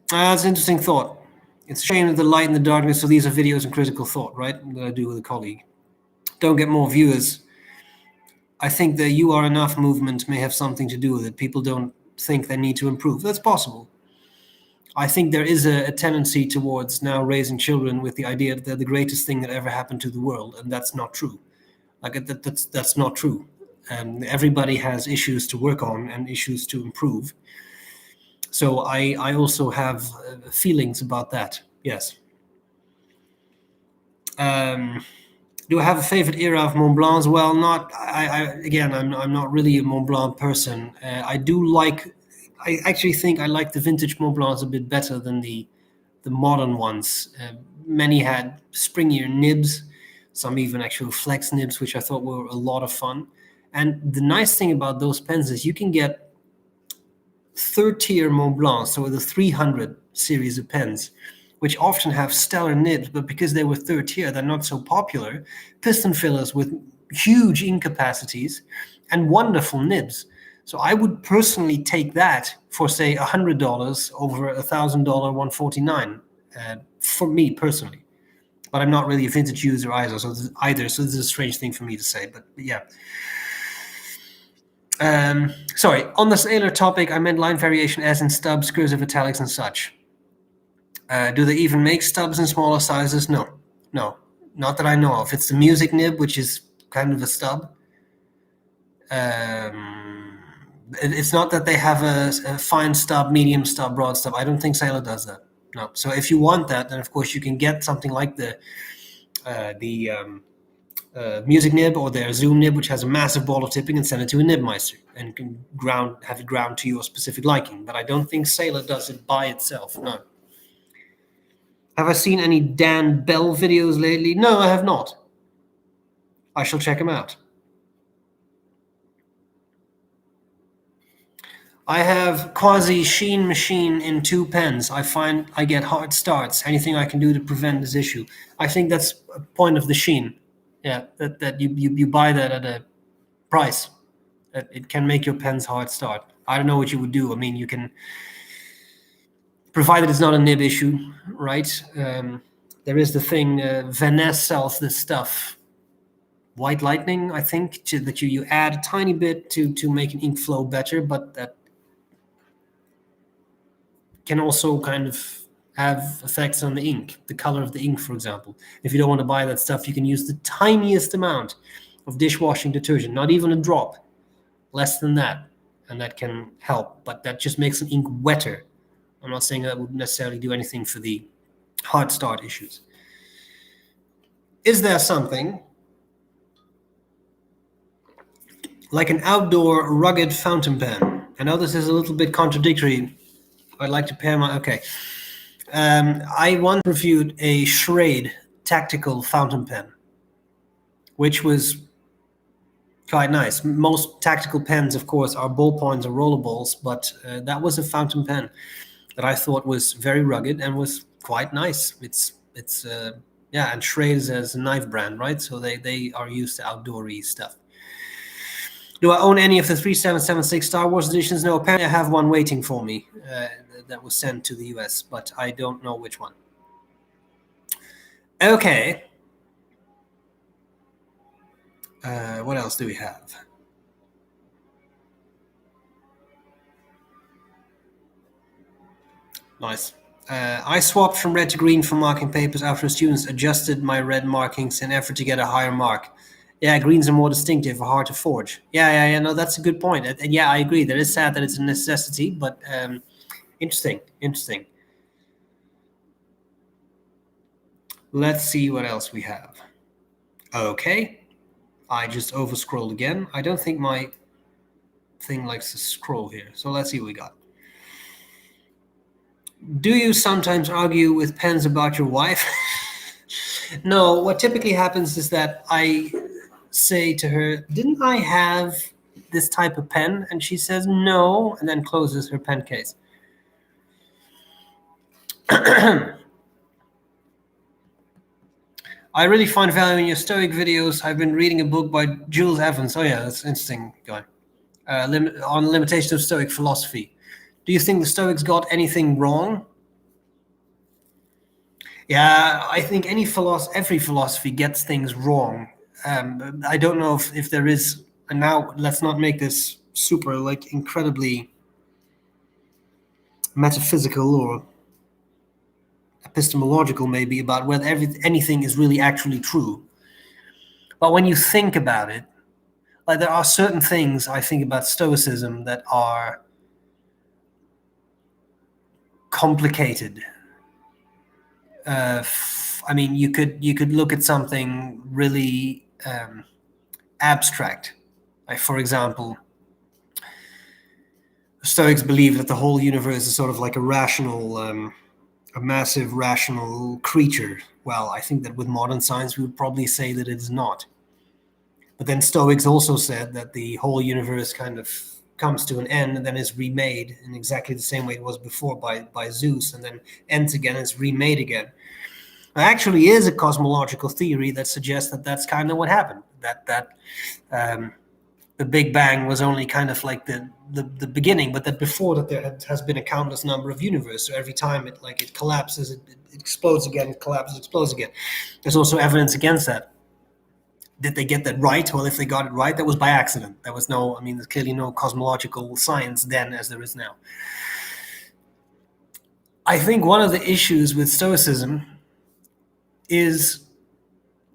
That's an interesting thought. It's a shame that the light and the darkness. So these are videos and critical thought, right? That I do with a colleague. Don't get more viewers. I think the You Are Enough movement may have something to do with it. People don't think they need to improve. That's possible. I think there is a tendency towards now raising children with the idea that they're the greatest thing that ever happened to the world, and that's not true. Like, that's not true. Everybody has issues to work on and issues to improve. So I also have feelings about that. Yes. Do I have a favorite era of Mont Blancs? Well, I'm not really a Mont Blanc person. I actually think I like the vintage Mont Blancs a bit better than the modern ones. Many had springier nibs, some even actual flex nibs, which I thought were a lot of fun. And the nice thing about those pens is you can get third tier Mont Blanc, so the 300 series of pens, which often have stellar nibs, but because they were third tier, they're not so popular. Piston fillers with huge ink capacities and wonderful nibs. So I would personally take that for, say, $100 over a $1,000 149, for me personally. But I'm not really a vintage user either, so this is a strange thing for me to say, but yeah. Sorry, on the Sailor topic, I meant line variation as in stubs, cursive, italics, and such. Do they even make stubs in smaller sizes? No, not that I know of. It's the music nib, which is kind of a stub. It's not that they have a fine stub, medium stub, broad stub. I don't think Sailor does that. No. So if you want that, then of course you can get something like the the music nib or their Zoom nib, which has a massive ball of tipping, and send it to a nibmeister and can have it ground to your specific liking. But I don't think Sailor does it by itself. No. Have I seen any Dan Bell videos lately? No, I have not. I shall check him out. I have quasi sheen machine in 2 pens. I find I get hard starts. Anything I can do to prevent this issue? I think that's a point of the sheen. Yeah, that you buy that at a price. That it can make your pens hard start. I don't know what you would do. I mean, you can, provided it's not a nib issue, right? There is the thing, Vaness sells this stuff, White Lightning, I think, that you add a tiny bit to make an ink flow better, but that can also kind of have effects on the ink, the color of the ink, for example. If you don't want to buy that stuff, you can use the tiniest amount of dishwashing detergent, not even a drop, less than that, and that can help, but that just makes an ink wetter. I'm not saying that would necessarily do anything for the hard start issues. Is there something like an outdoor rugged fountain pen? I know this is a little bit contradictory. I'd like to pair my, okay. I once reviewed a Schrade tactical fountain pen, which was quite nice. Most tactical pens, of course, are ballpoints or rollerballs, but that was a fountain pen that I thought was very rugged and was quite nice. It's yeah, and Schrade is a knife brand, right? So they are used to outdoory stuff. Do I own any of the 3776 Star Wars editions? No, apparently I have one waiting for me that was sent to the US, but I don't know which one. Okay. What else do we have? Nice. I swapped from red to green for marking papers after students adjusted my red markings in effort to get a higher mark. Yeah, greens are more distinctive, hard to forge. Yeah. No, that's a good point. And yeah, I agree. That is sad that it's a necessity, but interesting. Let's see what else we have. Okay. I just over-scrolled again. I don't think my thing likes to scroll here. So let's see what we got. Do you sometimes argue with pens about your wife? No, what typically happens is that I say to her, didn't I have this type of pen? And she says no, and then closes her pen case. I really find value in your Stoic videos. I've been reading a book by Jules Evans. Oh yeah, that's an interesting guy. On limitations of Stoic philosophy. Do you think the Stoics got anything wrong? Yeah, I think every philosophy gets things wrong. I don't know if there is, and now let's not make this super like incredibly metaphysical or epistemological maybe about whether anything is really actually true. But when you think about it, like there are certain things I think about Stoicism that are complicated. I mean, you could look at something really abstract. Like, for example, Stoics believe that the whole universe is sort of like a rational, a massive rational creature. Well, I think that with modern science, we would probably say that it is not. But then Stoics also said that the whole universe kind of comes to an end and then is remade in exactly the same way it was before by Zeus, and then ends again and is remade again. There actually is a cosmological theory that suggests that that's kind of what happened. That the Big Bang was only kind of like the beginning, but that before that there has been a countless number of universes. So every time it collapses, it explodes again, it collapses, explodes again. There's also evidence against that. Did they get that right? Well, if they got it right, that was by accident. There was no, I mean, there's clearly no cosmological science then as there is now. I think one of the issues with Stoicism is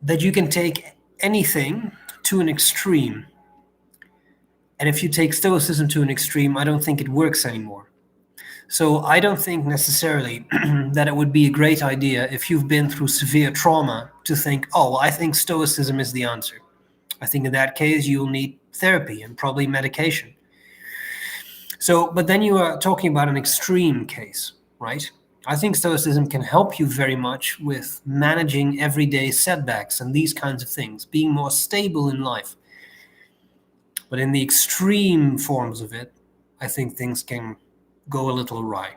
that you can take anything to an extreme. And if you take Stoicism to an extreme, I don't think it works anymore. So I don't think necessarily that it would be a great idea if you've been through severe trauma to think, oh, I think Stoicism is the answer. I think in that case, you'll need therapy and probably medication. So, but then you are talking about an extreme case, right? I think Stoicism can help you very much with managing everyday setbacks and these kinds of things, being more stable in life. But in the extreme forms of it, I think things can go a little awry.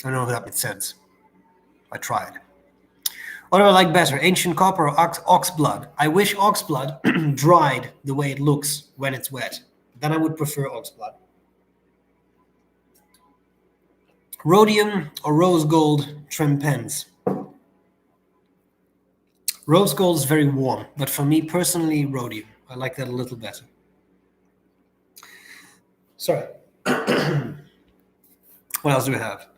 I don't know if that makes sense. I tried. What do I like better, ancient copper or ox blood? I wish ox blood dried the way it looks when it's wet. Then I would prefer ox blood. Rhodium or rose gold trim pens? Rose gold is very warm, but for me personally, rhodium. I like that a little better. Sorry. What else do we have?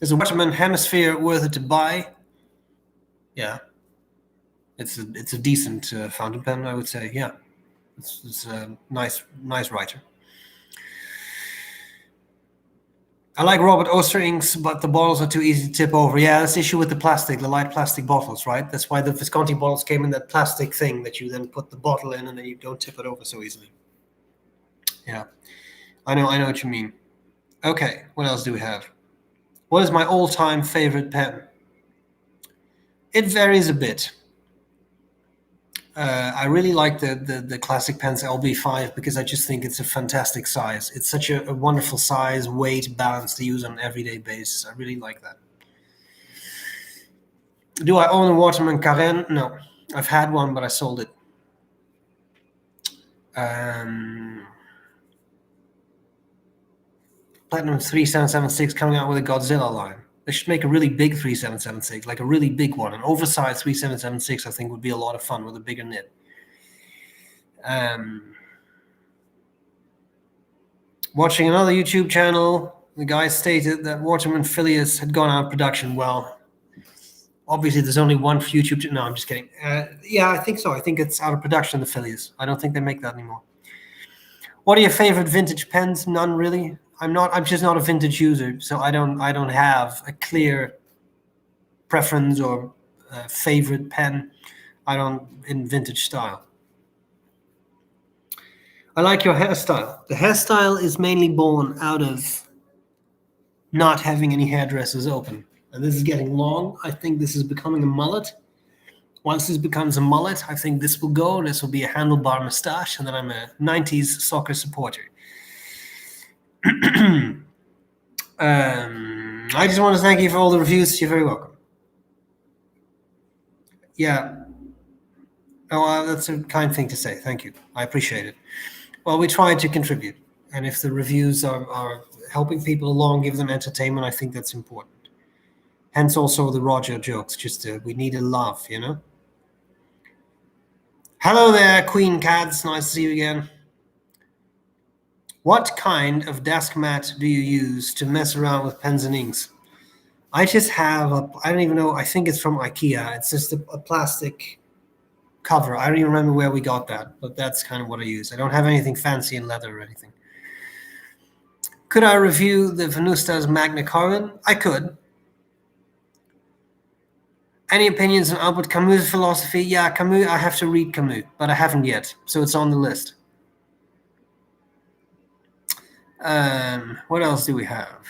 Is a Waterman Hemisphere worth it to buy? Yeah. It's a decent fountain pen, I would say. Yeah. It's a nice writer. I like Robert Oster inks, but the bottles are too easy to tip over. Yeah, that's the issue with the plastic, the light plastic bottles, right? That's why the Visconti bottles came in that plastic thing that you then put the bottle in and then you don't tip it over so easily. Yeah, I know what you mean. Okay, what else do we have? What is my all-time favorite pen? It varies a bit. I really like the classic pens LB5 because I just think it's a fantastic size. It's such a wonderful size, weight, balance to use on an everyday basis. I really like that. Do I own a Waterman Carène? No. I've had one, but I sold it. Platinum 3776 coming out with a Godzilla line. They should make a really big 3776, like a really big one. An oversized 3776, I think, would be a lot of fun with a bigger nib. Watching another YouTube channel, the guy stated that Waterman Phileas had gone out of production. Well, obviously there's only one YouTube channel. No, I'm just kidding. Yeah, I think so. I think it's out of production, the Phileas. I don't think they make that anymore. What are your favorite vintage pens? None really. I'm just not a vintage user, so I don't have a clear preference or favorite pen. I don't in vintage style. I like your hairstyle. The hairstyle is mainly born out of not having any hairdressers open. And this is getting long. I think this is becoming a mullet. Once this becomes a mullet, I think this will go. This will be a handlebar mustache, and then I'm a 90s soccer supporter. I just want to thank you for all the reviews. You're very welcome. Yeah. Oh, that's a kind thing to say. Thank you. I appreciate it. Well, we try to contribute. And if the reviews are helping people along, give them entertainment, I think that's important. Hence also the Roger jokes. Just we need a laugh, you know? Hello there, Queen Cats. Nice to see you again. What kind of desk mat do you use to mess around with pens and inks? I just have I don't even know, I think it's from IKEA. It's just a plastic cover. I don't even remember where we got that, but that's kind of what I use. I don't have anything fancy in leather or anything. Could I review the Venusta's Magna Carta? I could. Any opinions on Albert Camus' philosophy? Yeah, Camus, I have to read Camus, but I haven't yet, so it's on the list. What else do we have?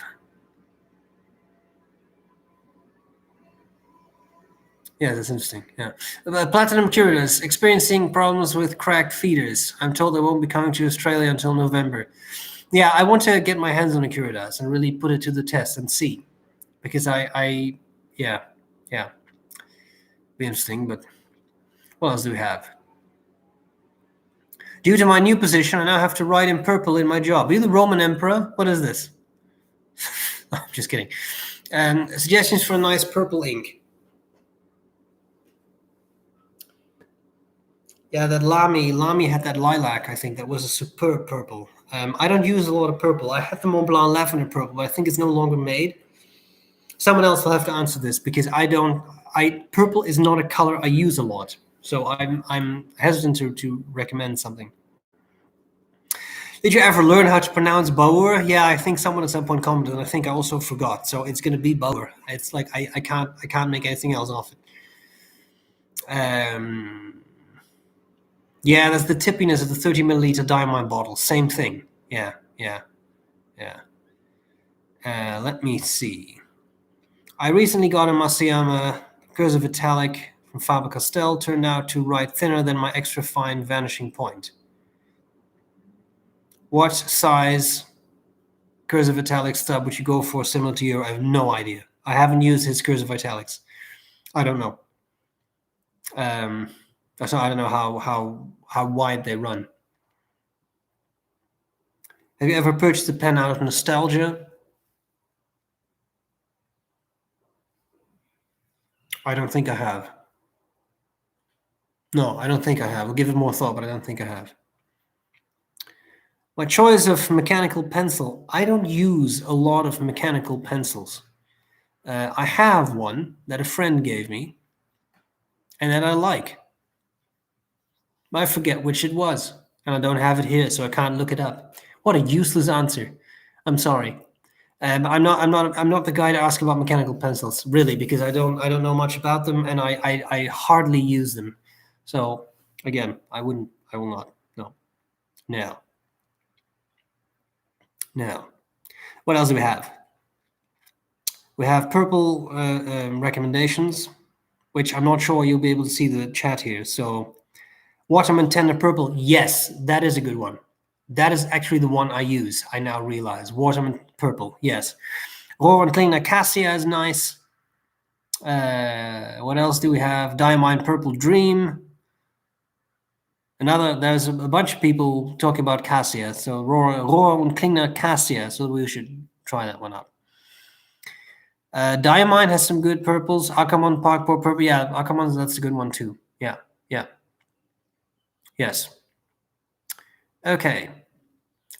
Yeah, that's interesting. Yeah. Platinum Curious, experiencing problems with cracked feeders. I'm told they won't be coming to Australia until November. Yeah, I want to get my hands on a Curidas and really put it to the test and see. Because yeah. Be interesting, but what else do we have? Due to my new position, I now have to write in purple in my job. Are you the Roman Emperor? What is this? I'm just kidding. Suggestions for a nice purple ink. Yeah, that Lamy had that lilac, I think. That was a superb purple. I don't use a lot of purple. I had the Mont Blanc lavender purple, but I think it's no longer made. Someone else will have to answer this because purple is not a color I use a lot. So I'm hesitant to recommend something. Did you ever learn how to pronounce Bauer? Yeah, I think someone at some point commented, and I think I also forgot. So it's going to be Bauer. It's like I can't make anything else of it. Yeah, that's the tippiness of the 30 milliliter diamond bottle. Same thing. Yeah. Let me see. I recently got a Masayama cursive italic from Faber-Castell. Turned out to write thinner than my extra fine vanishing point. What size cursive italic stub would you go for similar to your? I have no idea. I haven't used his cursive italics. I don't know. So I don't know how wide they run. Have you ever purchased a pen out of nostalgia? I don't think I have. No, I don't think I have. I'll give it more thought, but I don't think I have. My choice of mechanical pencil. I don't use a lot of mechanical pencils. I have one that a friend gave me and that I like. I forget which it was, and I don't have it here, so I can't look it up. What a useless answer. I'm sorry. I'm not the guy to ask about mechanical pencils, really, because I don't know much about them, and I hardly use them. So again, I will not. No. Now, what else do we have? We have purple recommendations, which I'm not sure you'll be able to see the chat here. So, Waterman Tender Purple, yes, that is a good one. That is actually the one I use. I now realize Waterman Purple, yes. Rowan Clean Acacia is nice. What else do we have? Diamond Purple Dream. There's a bunch of people talking about Cassia. So Rowan Clean Cassia. So we should try that one out. Diamine has some good purples. Akamon Parkport Purple. Yeah, Akamon, that's a good one too. Yeah. Yes. Okay.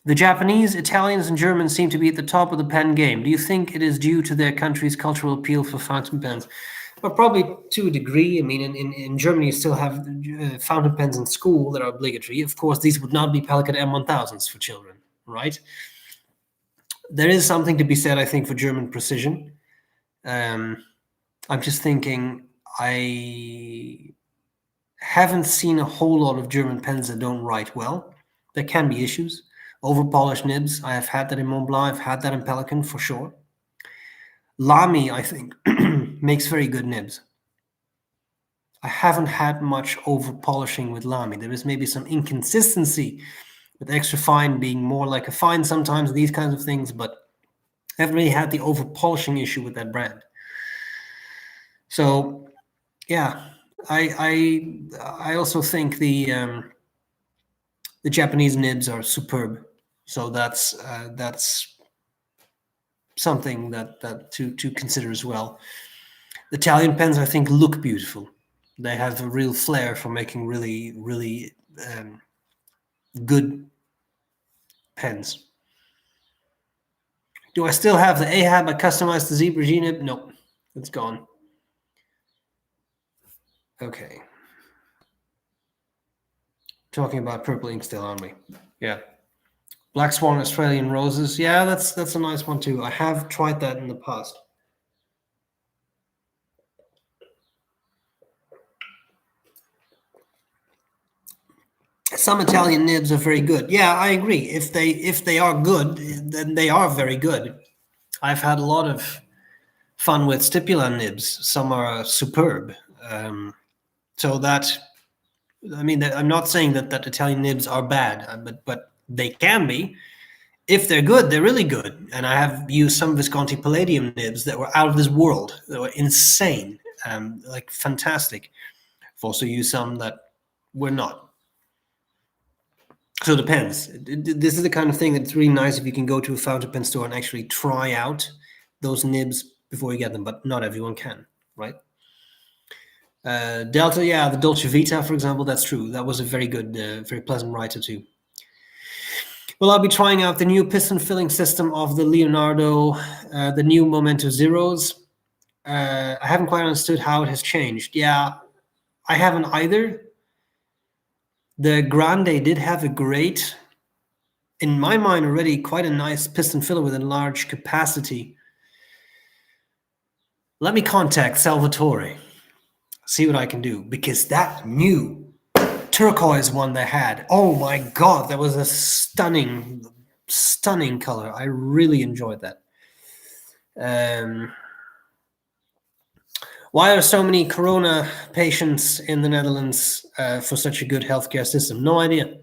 The Japanese, Italians, and Germans seem to be at the top of the pen game. Do you think it is due to their country's cultural appeal for fountain pens? Well, probably to a degree. I mean, in Germany, you still have fountain pens in school that are obligatory. Of course, these would not be Pelican M1000s for children, right? There is something to be said, I think, for German precision. I'm just thinking, I haven't seen a whole lot of German pens that don't write well. There can be issues. Over-polished nibs, I have had that in Mont Blanc, I've had that in Pelican for sure. Lamy, I think, makes very good nibs. I haven't had much over-polishing with Lamy. There is maybe some inconsistency with extra fine being more like a fine sometimes, these kinds of things, but I haven't really had the over-polishing issue with that brand. So, yeah, I also think the Japanese nibs are superb. So that's something that to consider as well. The Italian pens, I think, look beautiful. They have a real flair for making really good pens. Do I still have the Ahab? I customized the Zebra G nib? No, it's gone. Okay. Talking about purple ink still, aren't we? Yeah. Black Swan Australian Roses. Yeah, that's a nice one too. I have tried that in the past. Some Italian nibs are very good. Yeah, I agree. If they are good, then they are very good. I've had a lot of fun with Stipula nibs. Some are superb. So that, I mean, I'm not saying that Italian nibs are bad, but they can be. If they're good, they're really good. And I have used some Visconti Palladium nibs that were out of this world. They were insane, like fantastic. I've also used some that were not. So it depends. This is the kind of thing that's really nice if you can go to a fountain pen store and actually try out those nibs before you get them, but not everyone can, right? Delta, yeah, the Dolce Vita, for example, that's true. That was a very good, very pleasant writer too. Well, I'll be trying out the new piston filling system of the Leonardo, the new Momento Zeros. I haven't quite understood how it has changed. Yeah, I haven't either. The Grande did have a great in my mind, already quite a nice piston filler with a large capacity. Let me contact Salvatore, see what I can do, because that new turquoise one they had, oh my God, that was a stunning color. I really enjoyed that. Why are so many corona patients in the Netherlands for such a good healthcare system? No idea.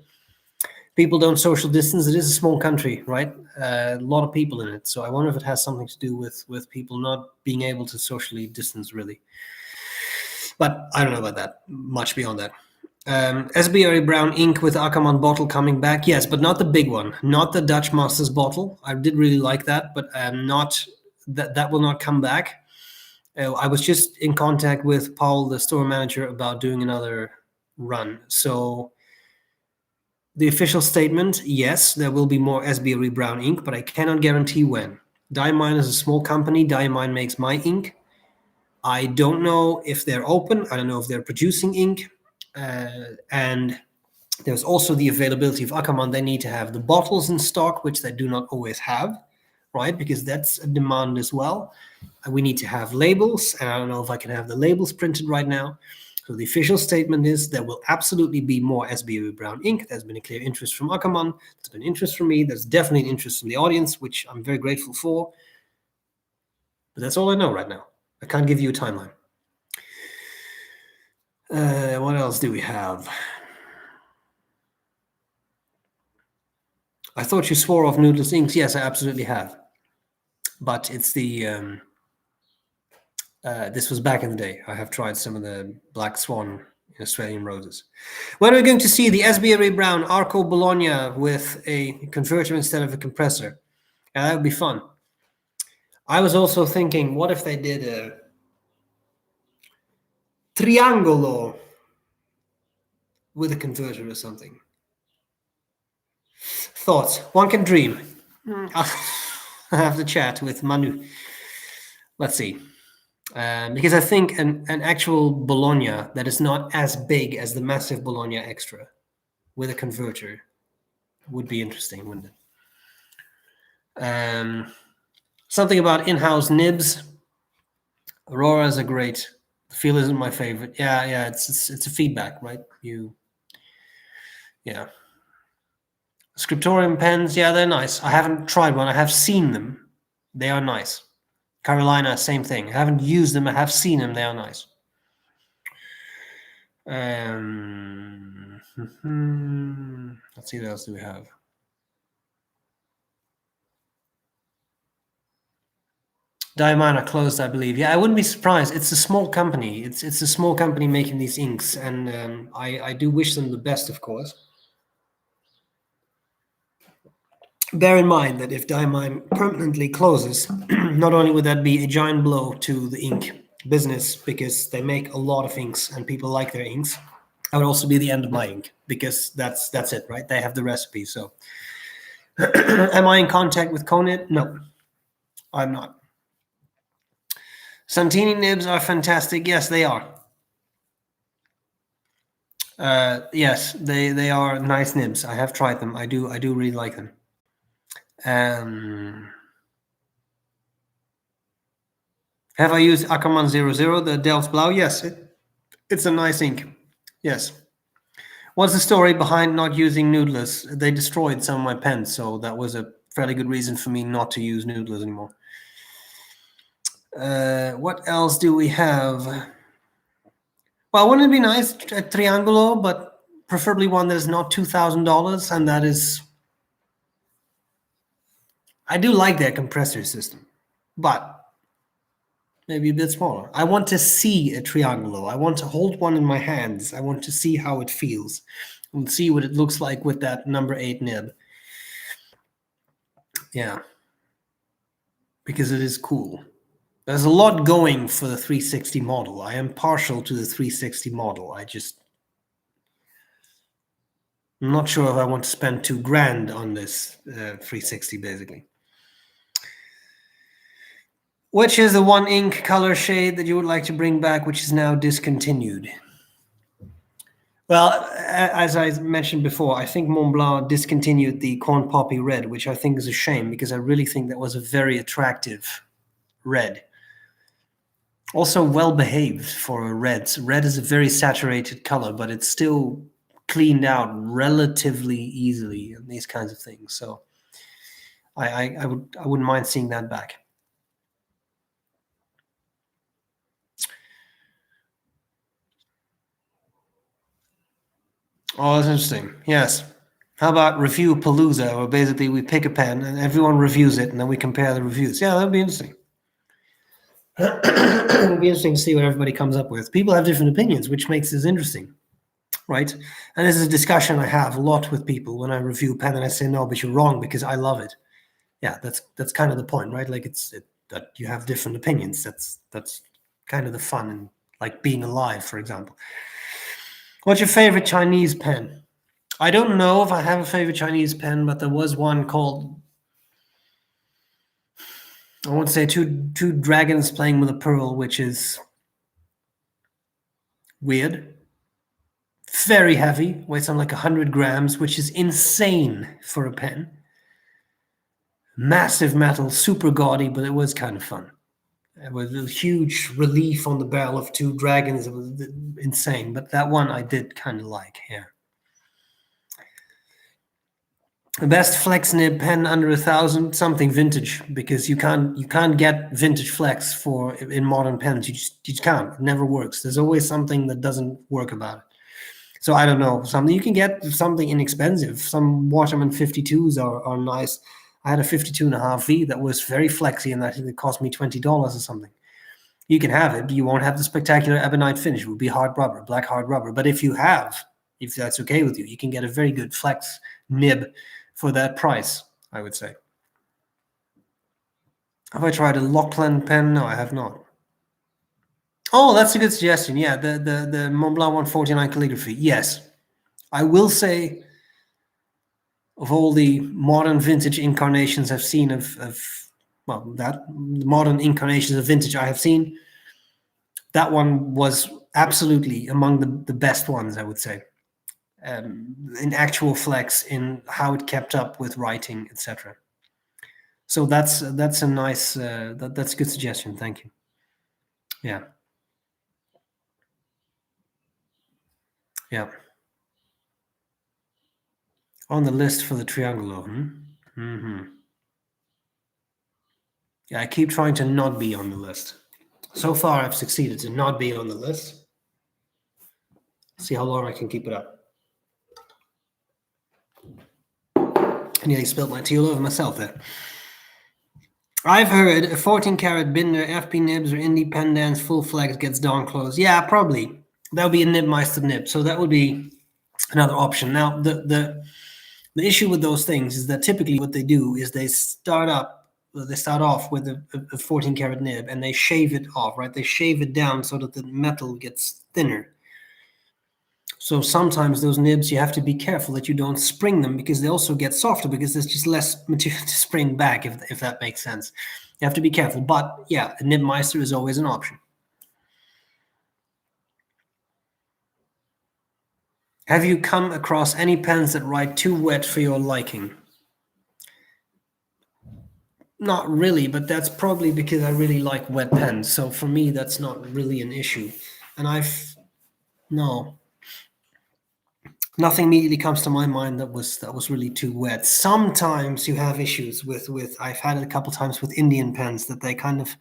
People don't social distance. It is a small country, right? A lot of people in it. So I wonder if it has something to do with people not being able to socially distance, really. But I don't know about that, much beyond that. SBREBROWN ink with Ackerman bottle coming back. Yes, but not the big one. Not the Dutch Masters bottle. I did really like that, but not that will not come back. I was just in contact with Paul, the store manager, about doing another run. So the official statement, yes, there will be more SBREBROWN ink, but I cannot guarantee when. Diamine is a small company. Diamine makes my ink. I don't know if they're open. I don't know if they're producing ink. And there's also the availability of Ackerman. They need to have the bottles in stock, which they do not always have, right? Because that's a demand as well. We need to have labels, and I don't know if I can have the labels printed right now. So the official statement is there will absolutely be more SBREBROWN ink. There's been a clear interest from Ackerman. There's been interest from me. There's definitely an interest from the audience, which I'm very grateful for. But that's all I know right now. I can't give you a timeline. What else do we have? I thought you swore off Noodles inks. Yes, I absolutely have. But it's the... this was back in the day. I have tried some of the Black Swan Australian roses. When are we going to see the SBREBROWN Arco Bologna with a converter instead of a compressor? That would be fun. I was also thinking, what if they did a triangolo with a converter or something? Thoughts? One can dream. I have to chat with Manu. Let's see. Because I think an actual Bologna that is not as big as the massive Bologna Extra with a converter would be interesting, wouldn't it? Something about in-house nibs. Auroras are great. The feel isn't my favorite. Yeah, it's a feedback, right? Yeah. Scriptorium pens, yeah, they're nice. I haven't tried one. I have seen them. They are nice. Carolina, same thing. I haven't used them. I have seen them. They are nice. Let's see what else do we have. Diamine are closed, I believe. Yeah, I wouldn't be surprised. It's a small company. It's a small company making these inks, and I do wish them the best, of course. Bear in mind that if Diamine permanently closes, not only would that be a giant blow to the ink business because they make a lot of inks and people like their inks, that would also be the end of my ink because that's it, right? They have the recipe. So, am I in contact with Conit? No, I'm not. Santini nibs are fantastic. Yes, they are. Yes, they are nice nibs. I have tried them. I do really like them. Have I used Ackerman 00, the Delft Blau? Yes, it's a nice ink. Yes. What's the story behind not using Noodlers? They destroyed some of my pens, so that was a fairly good reason for me not to use Noodlers anymore. What else do we have? Well, wouldn't it be nice, a Triangolo, but preferably one that is not $2,000, and that is... I do like their compressor system, but maybe a bit smaller. I want to see a Triangolo. I want to hold one in my hands. I want to see how it feels and see what it looks like with that number 8 nib. Yeah, because it is cool. There's a lot going for the 360 model. I am partial to the 360 model. I'm not sure if I want to spend $2,000 on this 360, basically. Which is the one ink color shade that you would like to bring back, which is now discontinued? Well, as I mentioned before, I think Montblanc discontinued the corn poppy red, which I think is a shame because I really think that was a very attractive red. Also well behaved for a red. Red is a very saturated color, but it's still cleaned out relatively easily and these kinds of things. So I wouldn't mind seeing that back. Oh, that's interesting. Yes. How about Review Palooza, where basically we pick a pen and everyone reviews it and then we compare the reviews? Yeah, that'd be interesting. It'll be interesting to see what everybody comes up with. People have different opinions, which makes this interesting, right? And this is a discussion I have a lot with people when I review a pen and I say, no, but you're wrong because I love it. Yeah, that's kind of the point, right? Like that you have different opinions. That's kind of the fun and like being alive, for example. What's your favorite Chinese pen? I don't know if I have a favorite Chinese pen, but there was one called, I won't say two dragons playing with a pearl, which is weird. Very heavy, weighs on like 100 grams, which is insane for a pen. Massive metal, super gaudy, but it was kind of fun. It was a huge relief on the barrel of two dragons. It was insane, but that one I did kind of like. Yeah. The best flex nib pen under 1,000, something vintage, because you can't get vintage flex for in modern pens. You just can't. It never works. There's always something that doesn't work about it. So I don't know. Something you can get something inexpensive. Some Waterman 52s are nice. I had a 52.5 V that was very flexy, and I think it cost me $20 or something. You can have it, but you won't have the spectacular ebonite finish. It would be hard rubber, black hard rubber. But if that's okay with you, you can get a very good flex nib for that price, I would say. Have I tried a Lachlan pen? No, I have not. Oh, that's a good suggestion. Yeah, the Montblanc 149 calligraphy. Yes. I will say, of all the modern vintage incarnations I've seen that modern incarnations of vintage I have seen, that one was absolutely among the best ones, I would say. In actual flex, in how it kept up with writing, etc. So that's a nice that's a good suggestion. Thank you. Yeah. Yeah. On the list for the Triangolo. Mm-hmm. Yeah, I keep trying to not be on the list. So far, I've succeeded to not be on the list. See how long I can keep it up. I nearly spilled my tea all over myself there. I've heard a 14 karat Binder, FP nibs, or Independence full flex gets down close. Yeah, probably. That would be a Nibmeister nib. So that would be another option. Now, the issue with those things is that typically what they do is they start off with a 14 karat nib and they shave it off, right? They shave it down so that the metal gets thinner. So sometimes those nibs, you have to be careful that you don't spring them because they also get softer because there's just less material to spring back, if that makes sense. You have to be careful. But yeah, a Nibmeister is always an option. Have you come across any pens that write too wet for your liking? Not really, but that's probably because I really like wet pens. So for me, that's not really an issue. And no, nothing immediately comes to my mind that was really too wet. Sometimes you have issues with I've had it a couple times with Indian pens that they kind of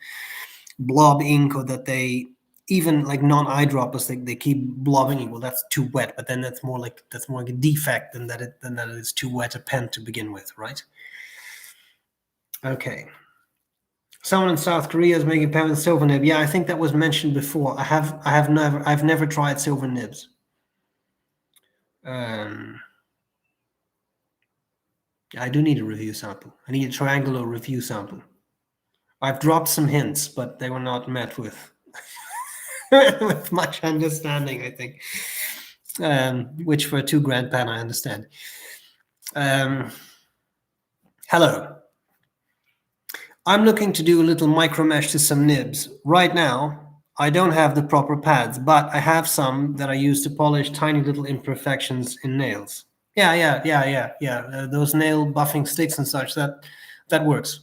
blob ink, or that they even like non-eyedroppers, they keep blobbing ink. Well, that's too wet, but then that's more like a defect than that it is too wet a pen to begin with, right? Okay. Someone in South Korea is making pen with silver nib. Yeah, I think that was mentioned before. I've never tried silver nibs. I do need a review sample. I need a triangular review sample. I've dropped some hints, but they were not met with with much understanding, I think. Which for a $2,000 pen, I understand. Hello. I'm looking to do a little micro mesh to some nibs. Right now, I don't have the proper pads, but I have some that I use to polish tiny little imperfections in nails. Yeah. Those nail buffing sticks and such, that works.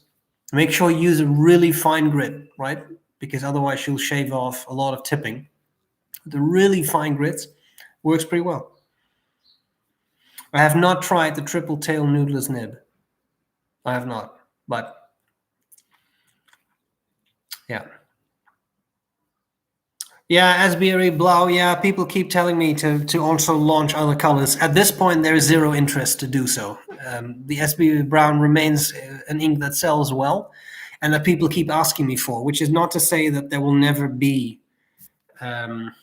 Make sure you use a really fine grit, right? Because otherwise you'll shave off a lot of tipping. The really fine grits works pretty well. I have not tried the triple tail noodler's nib. I have not, but yeah. Yeah, SBREBROWN. Yeah, people keep telling me to also launch other colors. At this point, there is zero interest to do so. The SBREBROWN remains an ink that sells well, and that people keep asking me for. Which is not to say that there will never be um,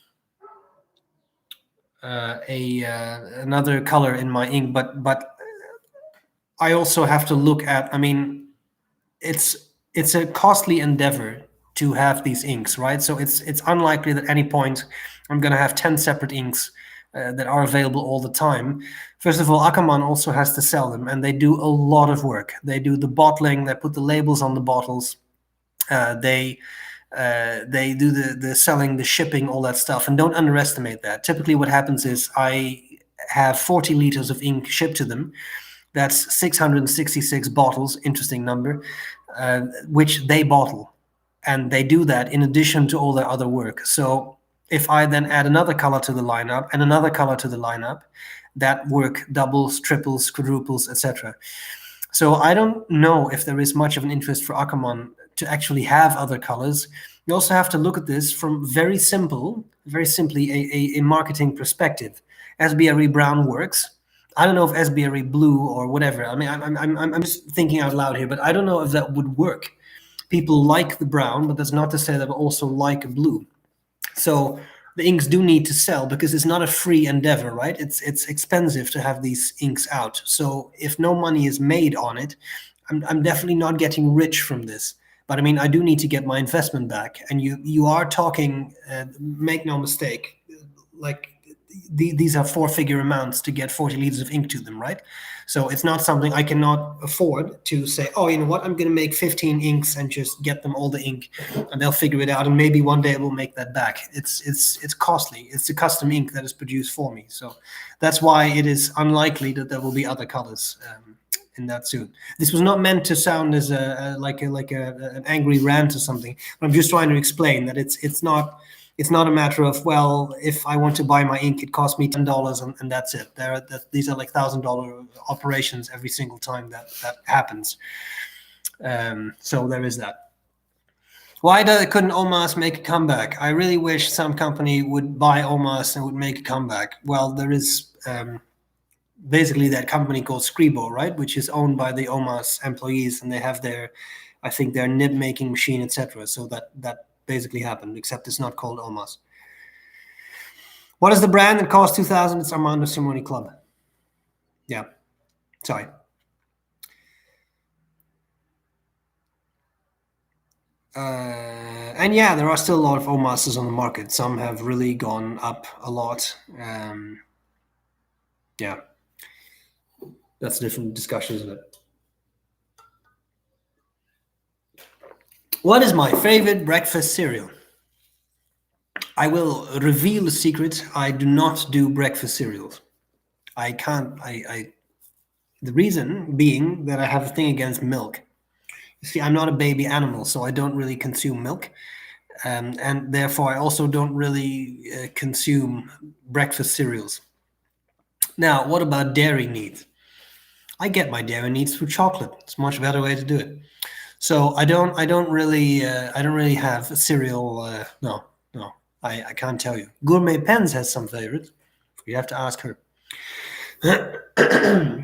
another color in my ink, but I also have to look at. I mean, it's a costly endeavor to have these inks, right? So it's unlikely that at any point I'm going to have 10 separate inks that are available all the time. First of all, Ackerman also has to sell them, and they do a lot of work. They do the bottling, they put the labels on the bottles, they do the selling, the shipping, all that stuff. And don't underestimate that. Typically what happens is I have 40 liters of ink shipped to them. That's 666 bottles, interesting number, which they bottle. And they do that in addition to all their other work. So if I then add another color to the lineup and another color to the lineup, that work doubles, triples, quadruples, etc. So I don't know if there is much of an interest for Ackerman to actually have other colors. You also have to look at this from very simply a marketing perspective. SBREBROWN works. I don't know if SBRE blue or whatever. I mean, I'm just thinking out loud here, but I don't know if that would work. People like the brown, but that's not to say that they also like blue. So the inks do need to sell because it's not a free endeavor, right? It's expensive to have these inks out. So if no money is made on it, I'm definitely not getting rich from this. But I mean, I do need to get my investment back. And you are talking, make no mistake, like these are four-figure amounts to get 40 liters of ink to them, right? So it's not something I cannot afford to say, oh, you know what, I'm going to make 15 inks and just get them all the ink and they'll figure it out. And maybe one day we'll make that back. It's costly. It's the custom ink that is produced for me. So that's why it is unlikely that there will be other colors in that soon. This was not meant to sound as an angry rant or something. But I'm just trying to explain that it's not a matter of, well, if I want to buy my ink, it costs me $10 and that's it. These are like $1,000 operations every single time that happens. So there is that. Why couldn't Omas make a comeback? I really wish some company would buy Omas and would make a comeback. Well, there is basically that company called SBREBROWN, right, which is owned by the Omas employees, and they have their nib making machine, etc. So that basically happened, except it's not called Omas. What is the brand that costs 2,000? It's Armando Simoni Club. Yeah, sorry. And yeah, there are still a lot of Omases on the market. Some have really gone up a lot. Yeah, that's a different discussion, isn't it? What is my favorite breakfast cereal? I will reveal a secret. I do not do breakfast cereals. I can't. The reason being that I have a thing against milk. You see, I'm not a baby animal, so I don't really consume milk. And therefore, I also don't really consume breakfast cereals. Now, what about dairy needs? I get my dairy needs through chocolate. It's a much better way to do it. So I don't really have a cereal. No, I can't tell you. Gourmet Pens has some favorites. You have to ask her.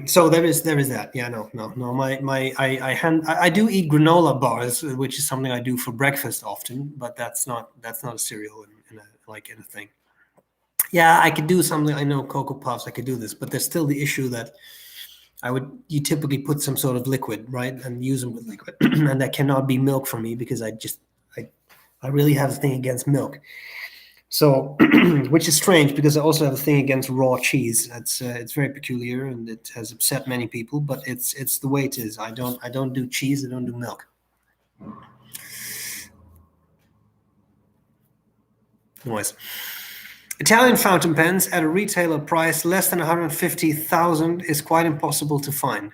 So there is that. Yeah, no. I do eat granola bars, which is something I do for breakfast often, but that's not a cereal in a thing. Yeah, I could do something. I know Cocoa Puffs. I could do this, but there's still the issue that you typically put some sort of liquid, right, and use them with liquid, and that cannot be milk for me because I really have a thing against milk. So, which is strange because I also have a thing against raw cheese. It's very peculiar and it has upset many people, but it's the way it is. I don't do cheese. I don't do milk. Noise. Italian fountain pens at a retailer price less than 150,000 is quite impossible to find.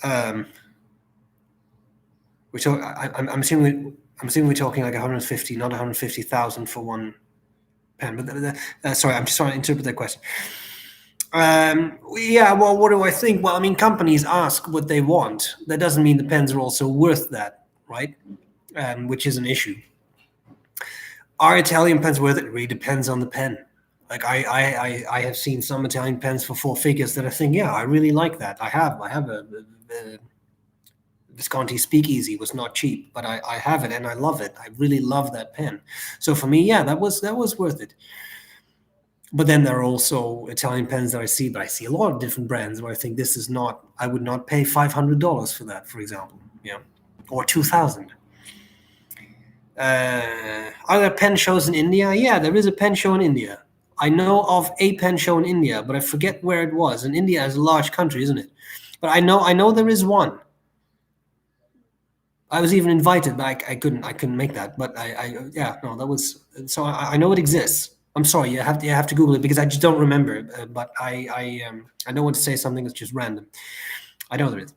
I'm assuming we're talking like 150, not 150,000 for one pen. But sorry, I'm just trying to interpret that question. Yeah, well, what do I think? Well, I mean, companies ask what they want. That doesn't mean the pens are also worth that, right? Which is an issue. Are Italian pens worth it? It really depends on the pen. Like I have seen some Italian pens for 4 figures that I think, yeah, I really like that. I have a Visconti Speakeasy was not cheap, but I have it and I love it. I really love that pen. So for me, yeah, that was worth it. But then there are also Italian pens that I see, but I see a lot of different brands where I think this is not, I would not pay $500 for that, for example, or 2,000. Are there pen shows in India? Yeah, there is a pen show in India. I know of a pen show in India, but I forget where it was. And India is a large country, isn't it? But I know there is one. I was even invited, but I couldn't make that. But that was, so I know it exists. I'm sorry, you have to Google it because I just don't remember. But I don't want to say something that's just random. I know there is.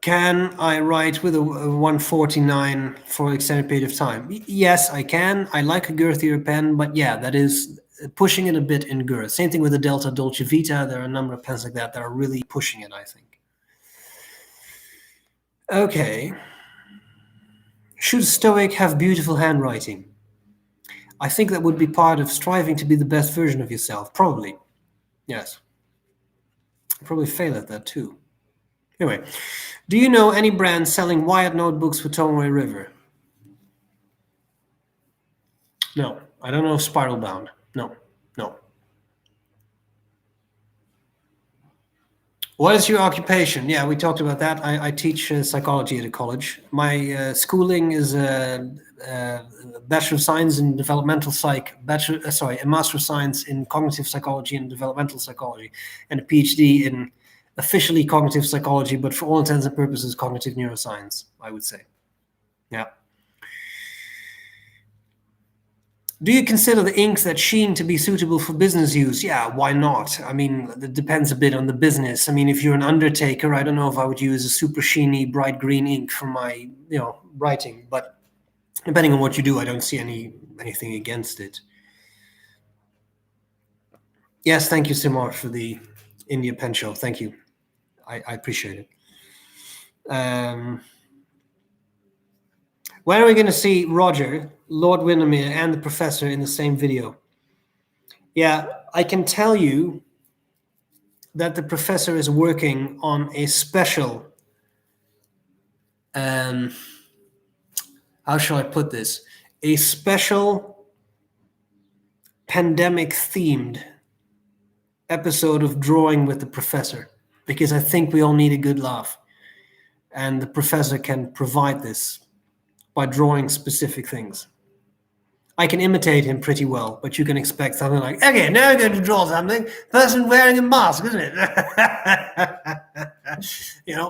Can I write with a 149 for an extended period of time? Yes, I can. I like a girthier pen, but yeah, that is pushing it a bit in girth. Same thing with the Delta Dolce Vita. There are a number of pens like that are really pushing it, I think. Okay. Should a Stoic have beautiful handwriting? I think that would be part of striving to be the best version of yourself. Probably. Yes. I'll probably fail at that too. Anyway, do you know any brands selling wired notebooks for Tomoe River? No, I don't know Spiral Bound. No. What is your occupation? Yeah, we talked about that. I teach psychology at a college. My schooling is a Bachelor of Science in Developmental Psych, a Master of Science in Cognitive Psychology and Developmental Psychology, and a PhD in officially cognitive psychology, but for all intents and purposes, cognitive neuroscience, I would say. Yeah. Do you consider the inks that sheen to be suitable for business use? Yeah, why not? I mean, it depends a bit on the business. I mean, if you're an undertaker, I don't know if I would use a super sheeny, bright green ink for my, writing. But depending on what you do, I don't see anything against it. Yes, thank you, Simar, for the India pen show. Thank you. I appreciate it. When are we going to see Roger, Lord Windermere, and the professor in the same video? Yeah, I can tell you that the professor is working on a special, how shall I put this? A special pandemic-themed episode of Drawing with the Professor, because I think we all need a good laugh. And the professor can provide this by drawing specific things. I can imitate him pretty well, but you can expect something like, okay, now I'm going to draw something. Person wearing a mask, isn't it?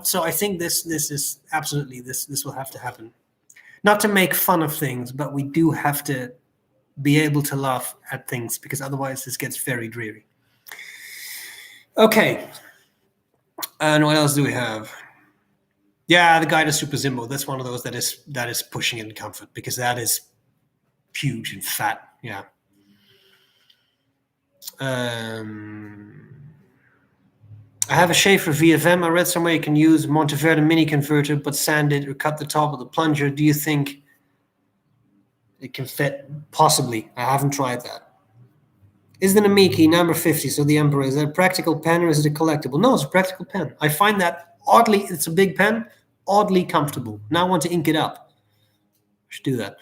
So I think this is absolutely, this will have to happen. Not to make fun of things, but we do have to be able to laugh at things, because otherwise this gets very dreary. Okay. And what else do we have? Yeah, the Guide to Super Zimbo. That's one of those that is pushing it in comfort, because that is huge and fat. Yeah. I have a Schaefer VFM. I read somewhere you can use Monteverde mini converter, but sand it or cut the top of the plunger. Do you think it can fit? Possibly. I haven't tried that. Is the Namiki number 50, so the Emperor, is that a practical pen or is it a collectible? No, it's a practical pen. I find that oddly, it's a big pen, oddly comfortable. Now I want to ink it up. I should do that.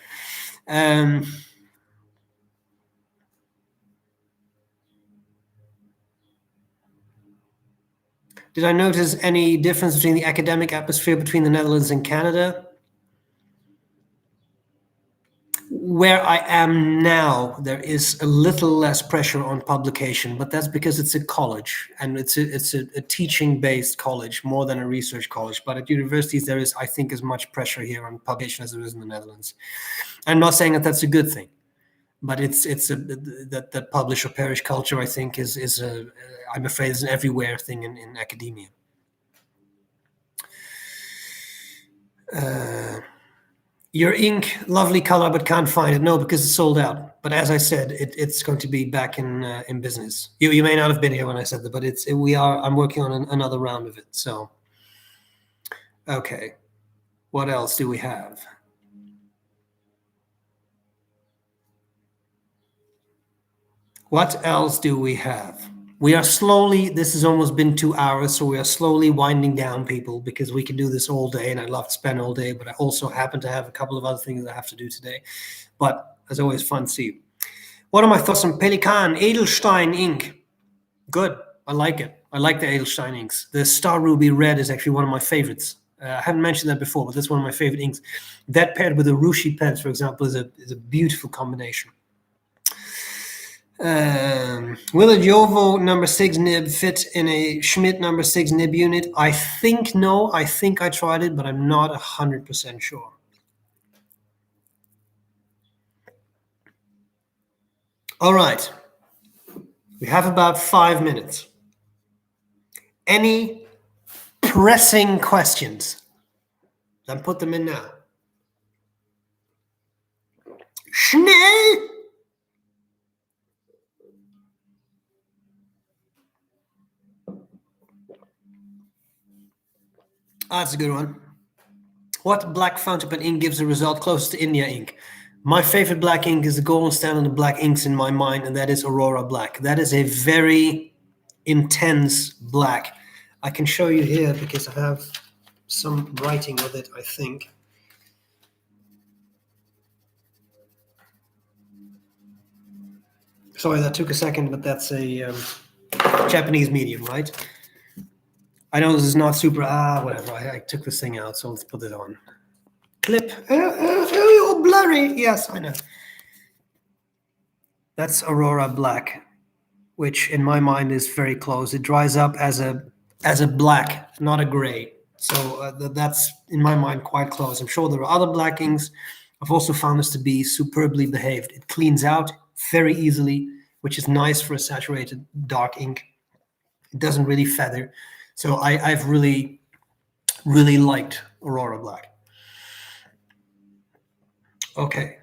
Did I notice any difference between the academic atmosphere between the Netherlands and Canada? where I am now, there is a little less pressure on publication, but that's because it's a college and it's a teaching-based college more than a research college. But at universities, there is, I think, as much pressure here on publication as there is in the Netherlands. I'm not saying that that's a good thing, but it's that publish or perish culture, I think, is a, I'm afraid, is an everywhere thing in academia. Your ink, lovely color, but can't find it. No, because it's sold out. But as I said, it's going to be back in business. You may not have been here when I said that, but I'm working on another round of it. So, okay, what else do we have? What else do we have? We are slowly, this has almost been 2 hours, so we are slowly winding down, people, because we can do this all day, and I'd love to spend all day, but I also happen to have a couple of other things that I have to do today. But as always, fun to see you. What are my thoughts on Pelikan Edelstein ink? Good, I like it. I like the Edelstein inks. The Star Ruby Red is actually one of my favorites. I haven't mentioned that before, but that's one of my favorite inks. That paired with the Rushi pens, for example, is a beautiful combination. Will a Jovo number 6 nib fit in a Schmidt number 6 nib unit? I think no. I think I tried it, but I'm not 100% sure. All right. We have about 5 minutes. Any pressing questions? Then put them in now. Schnell! That's a good one. What black fountain pen ink gives a result closest to India ink? My favorite black ink is the golden standard of black inks in my mind, and that is Aurora Black. That is a very intense black. I can show you here because I have some writing with it, I think. Sorry, that took a second, but that's a Japanese medium, right? I know this is not super, whatever. I took this thing out, so let's put it on. Clip. Oh, blurry. Yes, I know. That's Aurora Black, which in my mind is very close. It dries up as a black, not a gray. So that's, in my mind, quite close. I'm sure there are other black inks. I've also found this to be superbly behaved. It cleans out very easily, which is nice for a saturated dark ink. It doesn't really feather. So I've really, really liked Aurora Black. Okay.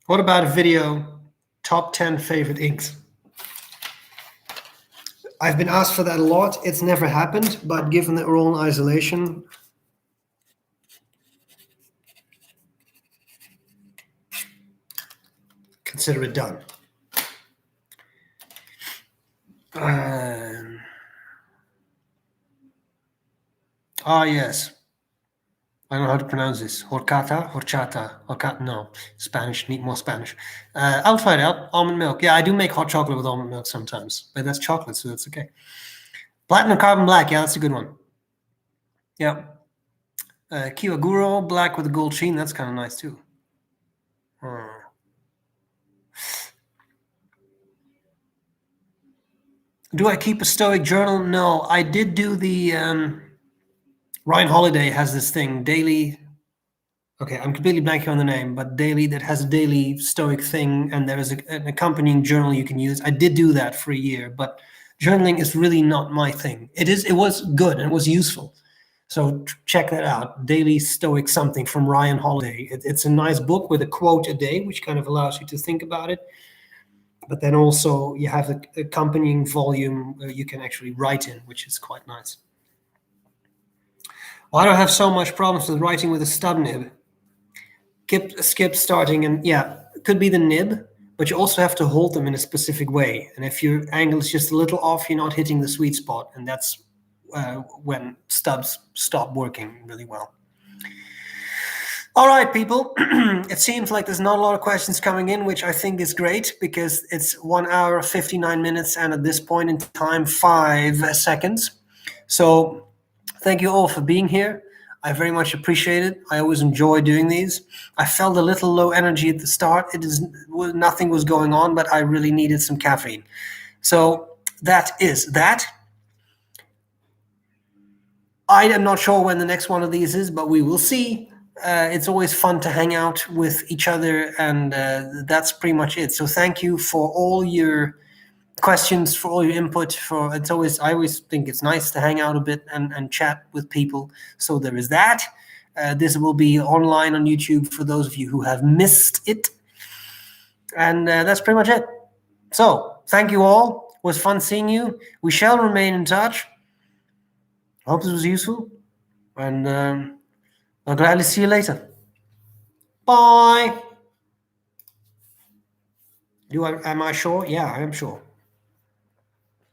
What about a video? Top 10 favorite inks. I've been asked for that a lot. It's never happened, but given that we're all in isolation, consider it done. Yes. I don't know how to pronounce this. Horchata. No, Spanish, need more Spanish. I'll try it out. Almond milk. Yeah, I do make hot chocolate with almond milk sometimes, but that's chocolate, so that's okay. Platinum Carbon Black. Yeah, that's a good one. Yeah. Kiwaguro Black with a gold sheen. That's kind of nice too. Do I keep a Stoic journal? No, I did do the Ryan Holiday has this thing, daily. Okay, I'm completely blanking on the name, but daily, that has a daily Stoic thing, and there is an accompanying journal you can use. I did do that for a year, but journaling is really not my thing. It was good and it was useful. So check that out, Daily Stoic something from Ryan Holiday. It's a nice book with a quote a day, which kind of allows you to think about it. But then also you have the accompanying volume you can actually write in, which is quite nice. Why do I have so much problems with writing with a stub nib? Skip starting, and yeah, it could be the nib, but you also have to hold them in a specific way. And if your angle is just a little off, you're not hitting the sweet spot, and that's when stubs stop working really well. All right, people. It seems like there's not a lot of questions coming in, which I think is great because it's 1 hour, 59 minutes, and at this point in time, 5 seconds. So thank you all for being here. I very much appreciate it. I always enjoy doing these. I felt a little low energy at the start. Nothing was going on, but I really needed some caffeine. So that is that. I am not sure when the next one of these is, but we will see. It's always fun to hang out with each other, and that's pretty much it. So thank you for all your questions, for all your input. I always think it's nice to hang out a bit and chat with people. So there is that. This will be online on YouTube for those of you who have missed it, and that's pretty much it. So thank you all. It was fun seeing you. We shall remain in touch. I hope this was useful, and I'll gladly see you later. Bye. Am I sure? Yeah, I am sure.